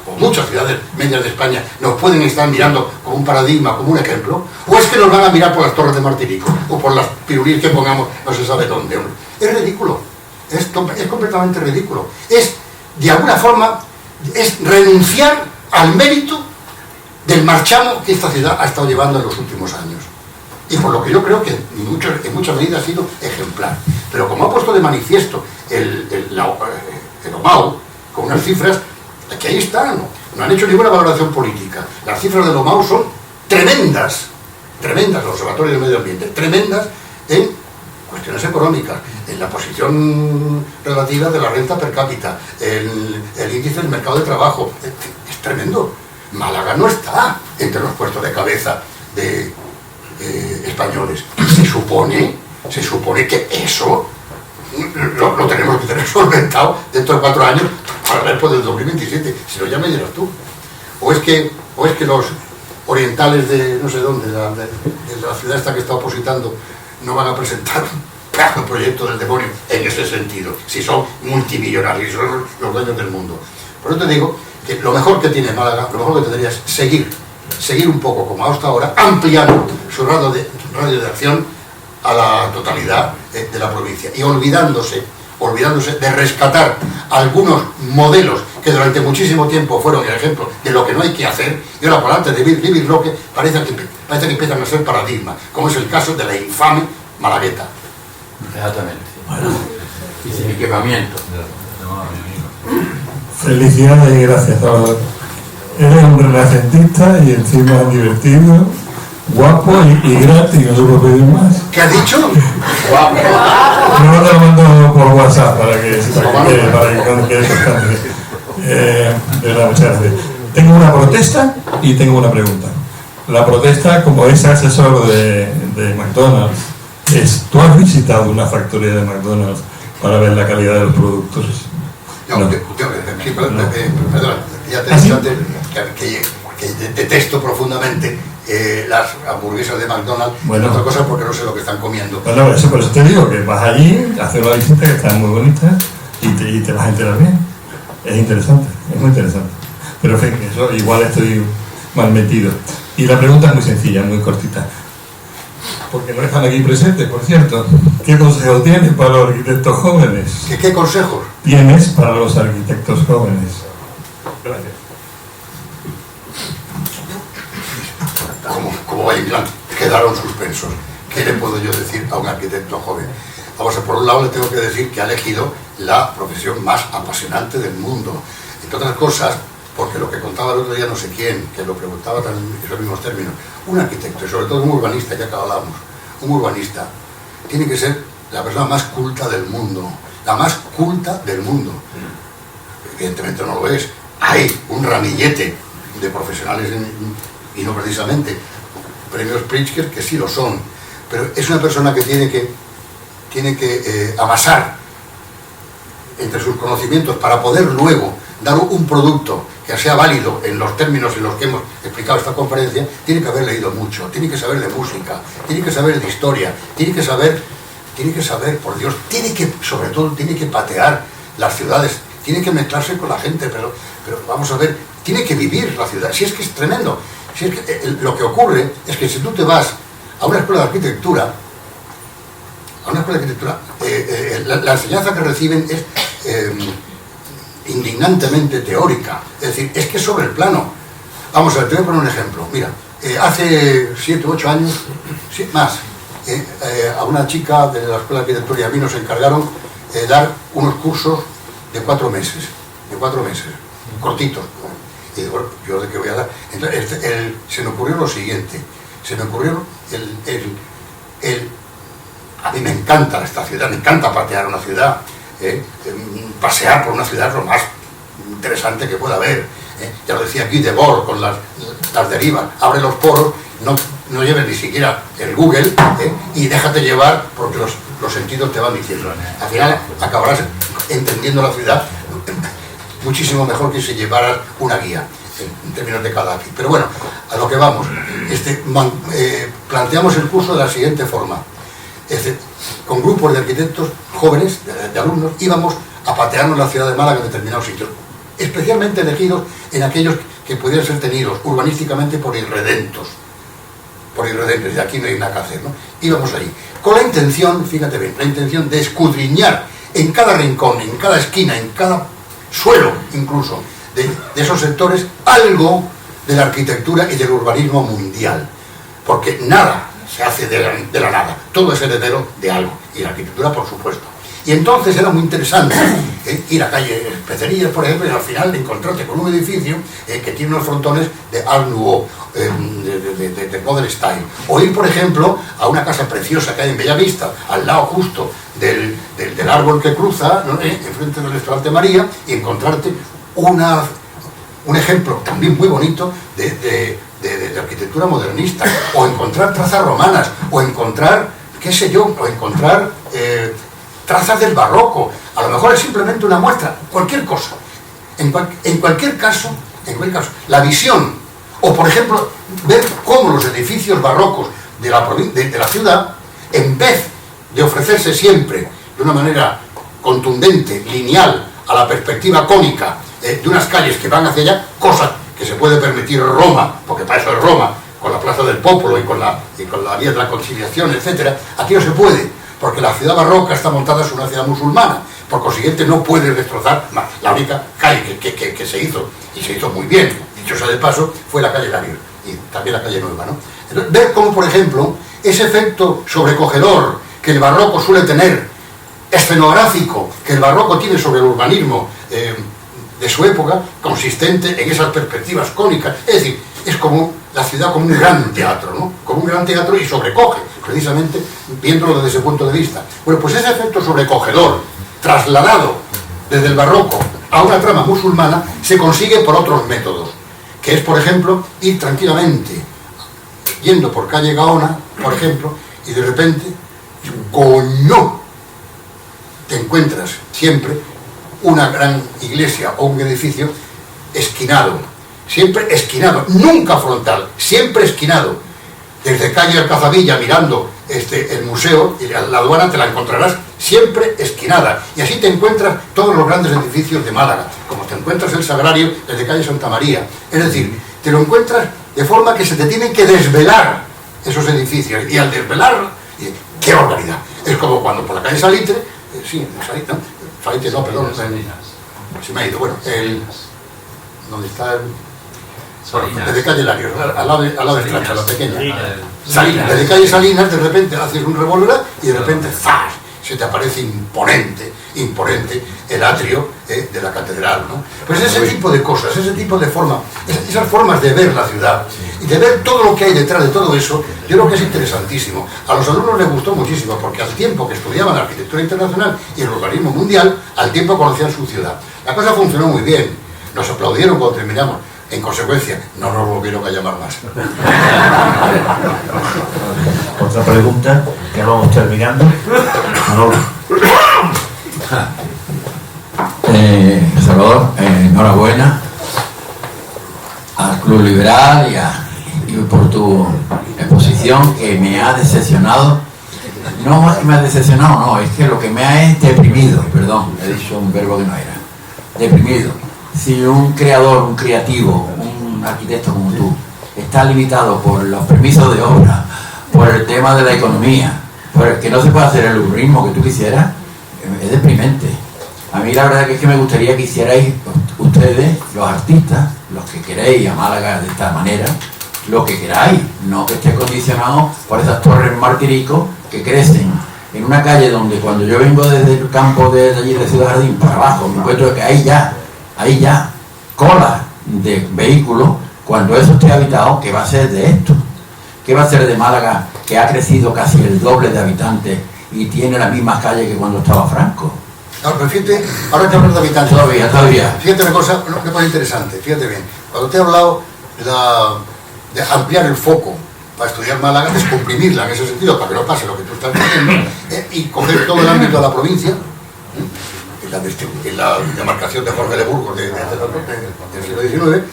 o muchas ciudades medias de España, nos pueden estar mirando como un paradigma, como un ejemplo, o es que nos van a mirar por las Torres de Martirico, o por las pirulís que pongamos, no se sabe dónde, hombre. Es ridículo, es completamente ridículo. Es, de alguna forma, es renunciar al mérito del marchamo que esta ciudad ha estado llevando en los últimos años. Y por lo que yo creo que en muchas medidas ha sido ejemplar. Pero como ha puesto de manifiesto el OMAU, con unas cifras que ahí están, no han hecho ninguna valoración política. Las cifras del OMAU son tremendas, tremendas, el Observatorio del Medio Ambiente, tremendas en cuestiones económicas, en la posición relativa de la renta per cápita, el índice del mercado de trabajo. Es tremendo. Málaga no está entre los puestos de cabeza de españoles. Se supone que eso lo tenemos que tener solventado dentro de 4 años para ver por el 2027, si no ya me dirás tú. O es que los orientales de no sé dónde, de la ciudad esta que está opositando, no van a presentar un proyecto del demonio en ese sentido, si son multimillonarios, son los dueños del mundo. Por eso te digo que lo mejor que tiene Málaga, lo mejor que tendría es seguir un poco como hasta ahora, ampliando su radio de acción a la totalidad de la provincia y olvidándose de rescatar algunos modelos que durante muchísimo tiempo fueron el ejemplo de lo que no hay que hacer, y ahora por delante de vivir lo que parece que empiezan a ser paradigmas, como es el caso de la infame Malagueta. Exactamente. Bueno, y sin equipamiento. Felicidades y gracias, Salvador. Eres un renacentista y encima divertido, guapo y gratis, no se puede pedir más. ¿Qué has dicho? Guapo. No te lo mando por WhatsApp para que quede constante. De verdad, muchas gracias. Tengo una protesta y tengo una pregunta. La protesta, como es asesor de McDonald's, ¿tú has visitado una factoría de McDonald's para ver la calidad de los productos? No. Perdona, ya te he dicho antes que detesto profundamente las hamburguesas de McDonald's, bueno, otra cosa porque no sé lo que están comiendo. Bueno, por eso te digo que vas allí, haces una visita que está muy bonita y te vas a enterar bien. Es interesante, es muy interesante. Pero en fin, eso igual estoy mal metido. Y la pregunta es muy sencilla, muy cortita. Porque no están aquí presentes, por cierto. ¿Qué consejo tienes para los arquitectos jóvenes? ¿Qué consejos tienes para los arquitectos jóvenes? Gracias. Como Valle-Inclán, quedaron suspensos. ¿Qué le puedo yo decir a un arquitecto joven? Vamos a ver, por un lado le tengo que decir que ha elegido la profesión más apasionante del mundo. Entre otras cosas, porque lo que contaba el otro día no sé quién, que lo preguntaba también en esos mismos términos, un arquitecto, y sobre todo un urbanista, ya que hablamos, un urbanista, tiene que ser la persona más culta del mundo, la más culta del mundo. Evidentemente no lo es. Hay un ramillete de profesionales, y no precisamente premios Pritzker, que sí lo son, pero es una persona que tiene que amasar entre sus conocimientos para poder luego dar un producto que sea válido en los términos en los que hemos explicado esta conferencia. Tiene que haber leído mucho, tiene que saber de música, tiene que saber de historia, tiene que saber, por Dios, sobre todo tiene que patear las ciudades, tiene que mezclarse con la gente, pero vamos a ver, tiene que vivir la ciudad. Si es que es tremendo, si es que lo que ocurre es que si tú te vas a una escuela de arquitectura, la enseñanza que reciben es indignantemente teórica, es decir, es que es sobre el plano. Vamos a ver, te voy a poner un ejemplo. Mira, hace 7 u 8 años, sí, más, a una chica de la escuela de arquitectura y a mí nos encargaron dar unos cursos de 4 meses, cortitos, Y digo, ¿yo de qué voy a dar? Entonces, se me ocurrió lo siguiente. Se me ocurrió a mí me encanta esta ciudad, me encanta patear una ciudad. Pasear por una ciudad es lo más interesante que pueda haber. Ya lo decía Guy Debord con las derivas. Abre los poros, no lleves ni siquiera el Google, y déjate llevar porque los sentidos te van diciendo. Al final acabarás entendiendo la ciudad muchísimo mejor que si llevaras una guía en términos de Gaddafi. Pero bueno, a lo que vamos. Planteamos el curso de la siguiente forma. Con grupos de arquitectos jóvenes, de alumnos, íbamos a patearnos la ciudad de Málaga en determinados sitios, especialmente elegidos en aquellos que pudieran ser tenidos urbanísticamente por irredentos, y aquí no hay nada que hacer, ¿no? Íbamos allí, con la intención, fíjate bien, la intención de escudriñar en cada rincón, en cada esquina, en cada suelo incluso, de esos sectores, algo de la arquitectura y del urbanismo mundial, porque nada se hace de la nada, todo es heredero de algo, y la arquitectura por supuesto. Y entonces era muy interesante ir a calle Pecerillas, por ejemplo, y al final encontrarte con un edificio que tiene unos frontones de Art Nouveau, de Modern Style. O ir, por ejemplo, a una casa preciosa que hay en Bellavista, al lado justo del árbol que cruza, ¿no? Enfrente del restaurante María, y encontrarte un ejemplo también muy bonito de arquitectura modernista, o encontrar trazas romanas, o encontrar, qué sé yo, o encontrar trazas del barroco. A lo mejor es simplemente una muestra, cualquier cosa. En cualquier caso, la visión, o por ejemplo, ver cómo los edificios barrocos de la ciudad, en vez de ofrecerse siempre de una manera contundente, lineal, a la perspectiva cónica de unas calles que van hacia allá, cosa que se puede permitir Roma, porque para eso es Roma, con la Plaza del Popolo y con la Vía de la Conciliación, etc. Aquí no se puede, porque la ciudad barroca está montada sobre una ciudad musulmana, por consiguiente no puede destrozar la única calle que se hizo, y se hizo muy bien, dicho sea de paso, fue la calle Lario, y también la calle Nueva, ¿no? Entonces, ver cómo, por ejemplo, ese efecto sobrecogedor que el barroco suele tener, escenográfico, que el barroco tiene sobre el urbanismo de su época, consistente en esas perspectivas cónicas, es decir, es como la ciudad como un gran teatro, ¿no? Como un gran teatro, y sobrecoge, precisamente viéndolo desde ese punto de vista. Bueno, pues ese efecto sobrecogedor, trasladado desde el barroco a una trama musulmana, se consigue por otros métodos, que es, por ejemplo, ir tranquilamente yendo por calle Gaona, por ejemplo, y de repente, ¡coño!, te encuentras siempre una gran iglesia o un edificio esquinado, siempre esquinado, nunca frontal, siempre esquinado, desde calle Alcazabilla mirando el museo, y la aduana te la encontrarás siempre esquinada, y así te encuentras todos los grandes edificios de Málaga, como te encuentras el Sagrario desde calle Santa María, es decir, te lo encuentras de forma que se te tienen que desvelar esos edificios, y al desvelar, ¡qué barbaridad! Es como cuando por la calle Salitre, Salitre no, perdón, se me ha ido, bueno, donde está desde calle Larios, al lado de Estracha, la pequeña. Salinas, desde calle Salinas, de repente haces un revólver y de repente ¡zas!, se te aparece imponente el atrio de la catedral, ¿no? Pues ese tipo de cosas, ese tipo de formas, esas formas de ver la ciudad y de ver todo lo que hay detrás de todo eso, yo creo que es interesantísimo. A los alumnos les gustó muchísimo, porque al tiempo que estudiaban la arquitectura internacional y el urbanismo mundial, al tiempo conocían su ciudad. La cosa funcionó muy bien, nos aplaudieron cuando terminamos. En consecuencia, no nos volvieron a llamar más. Otra pregunta, que vamos terminando. Salvador, enhorabuena al Club Liberal y por tu exposición, que me ha decepcionado. No es que me ha decepcionado, no, es que lo que me ha deprimido, perdón, he dicho un verbo que no era, deprimido. Si un creador, un creativo, un arquitecto como tú, está limitado por los permisos de obra, por el tema de la economía, por el que no se puede hacer el urbanismo que tú quisieras, es deprimente. A mí la verdad es que me gustaría que hicierais ustedes, los artistas, los que queréis a Málaga de esta manera, lo que queráis, no que esté condicionado por esas torres martiricos que crecen en una calle donde cuando yo vengo desde el campo de allí de Ciudad Jardín para abajo, me encuentro que ahí ya, cola de vehículos, cuando eso esté habitado, ¿qué va a ser de esto? ¿Qué va a ser de Málaga, que ha crecido casi el doble de habitantes y tiene las mismas calles que cuando estaba Franco? Ahora, pero fíjate, ahora que hablas de habitantes. Todavía. Fíjate una cosa, una cosa interesante, fíjate bien. Cuando te he hablado de ampliar el foco para estudiar Málaga, descomprimirla en ese sentido, para que no pase lo que tú estás diciendo, y coger todo el ámbito de la provincia, en la demarcación de Jorge de Burgos del siglo XIX,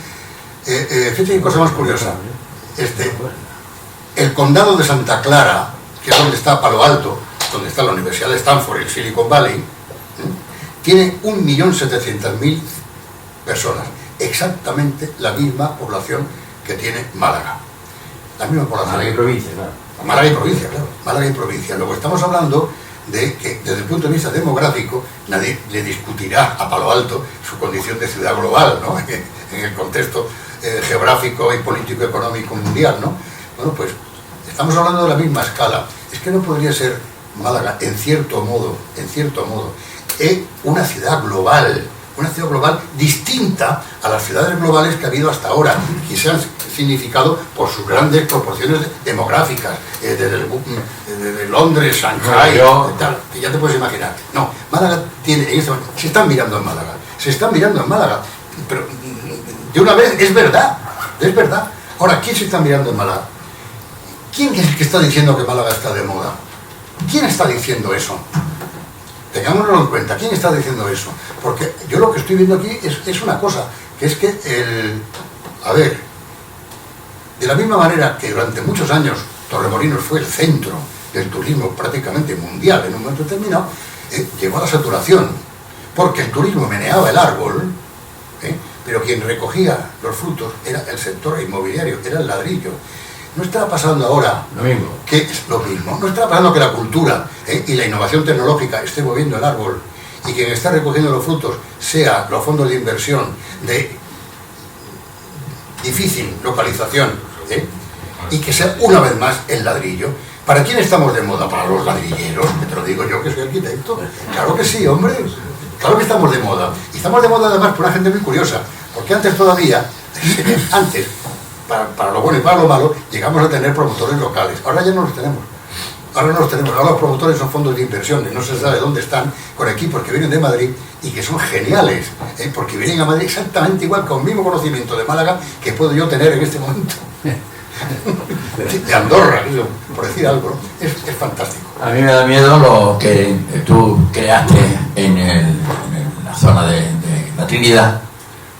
fíjate qué cosa más curiosa. El condado de Santa Clara, que es donde está Palo Alto, donde está la Universidad de Stanford, el Silicon Valley, tiene 1.700.000 personas, exactamente la misma población que tiene Málaga. La misma población. Málaga y provincia, claro. Málaga y provincia, claro. Málaga y provincia. Luego estamos hablando de que desde el punto de vista demográfico nadie le discutirá a Palo Alto su condición de ciudad global, ¿no? En el contexto geográfico y político económico mundial, ¿no? Bueno, pues estamos hablando de la misma escala. Es que no podría ser Málaga, en cierto modo, una ciudad global distinta a las ciudades globales que ha habido hasta ahora, que se han significado por sus grandes proporciones demográficas, desde Londres, Shanghái, tal, que ya te puedes imaginar. No, Málaga tiene, se están mirando en Málaga, pero de una vez es verdad. Ahora, ¿quién se está mirando en Málaga? ¿Quién es el que está diciendo que Málaga está de moda? ¿Quién está diciendo eso? Tengámoslo en cuenta, ¿quién está diciendo eso? Porque yo lo que estoy viendo aquí es una cosa, que es que de la misma manera que durante muchos años Torremolinos fue el centro del turismo prácticamente mundial en un momento determinado, llegó a la saturación, porque el turismo meneaba el árbol, pero quien recogía los frutos era el sector inmobiliario, era el ladrillo. No está pasando ahora Lo mismo. que es lo mismo. No está pasando que la cultura y la innovación tecnológica esté moviendo el árbol y quien está recogiendo los frutos sea los fondos de inversión de difícil localización y que sea una vez más el ladrillo. ¿Para quién estamos de moda? Para los ladrilleros, que te lo digo yo que soy arquitecto. Claro que sí, hombre. Claro que estamos de moda. Y estamos de moda además por una gente muy curiosa, porque antes todavía, para lo bueno y para lo malo, llegamos a tener promotores locales. Ahora ya no los tenemos. Ahora los promotores son fondos de inversión, no se sabe dónde están, con equipos que vienen de Madrid y que son geniales, porque vienen a Madrid exactamente igual, con el mismo conocimiento de Málaga que puedo yo tener en este momento. De Andorra, por decir algo, ¿no? Es fantástico. A mí me da miedo lo que tú creaste en la zona de la Trinidad,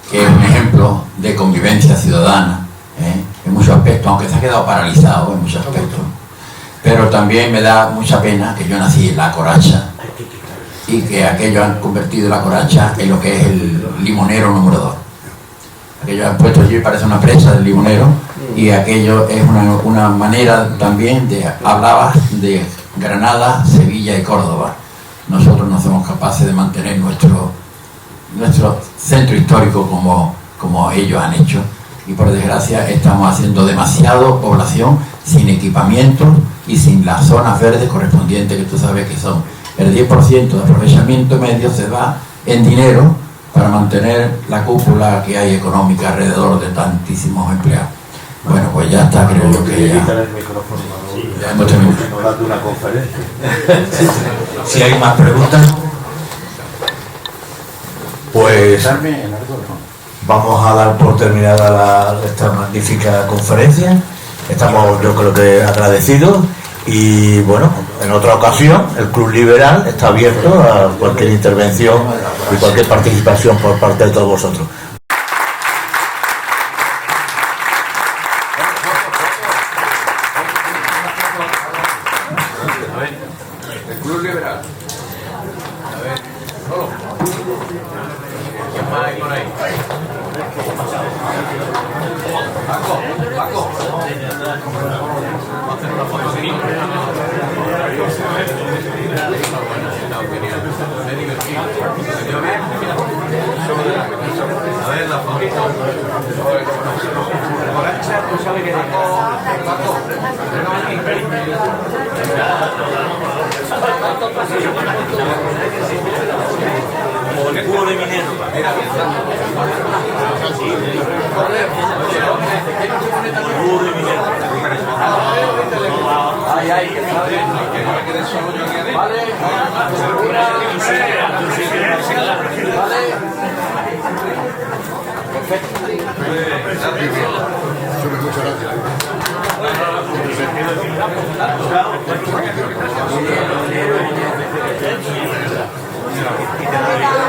que es un ejemplo de convivencia ciudadana, en muchos aspectos, aunque se ha quedado paralizado en muchos aspectos. Pero también me da mucha pena que yo nací en La Coracha y que aquellos han convertido La Coracha en lo que es el limonero número 2. Aquellos han puesto allí, parece una presa del limonero, y aquello es una manera también de, hablabas de Granada, Sevilla y Córdoba. Nosotros no somos capaces de mantener nuestro centro histórico como ellos han hecho, y por desgracia estamos haciendo demasiado población sin equipamiento y sin las zonas verdes correspondientes, que tú sabes que son el 10% de aprovechamiento medio se va en dinero para mantener la cúpula que hay económica alrededor de tantísimos empleados. Bueno, pues ya está, creo yo que ya hemos terminado. Si hay más preguntas, pues vamos a dar por terminada esta magnífica conferencia. Estamos, yo creo que agradecidos, y bueno, en otra ocasión el Club Liberal está abierto a cualquier intervención y cualquier participación por parte de todos vosotros. El Club Liberal. A ver, solo. ¿Quién más hay por ahí? Paco. Vamos a hacer una foto aquí. Me he divertido. A ver, la fotito. Paco. Como el culo de minero. Mira, que nadie.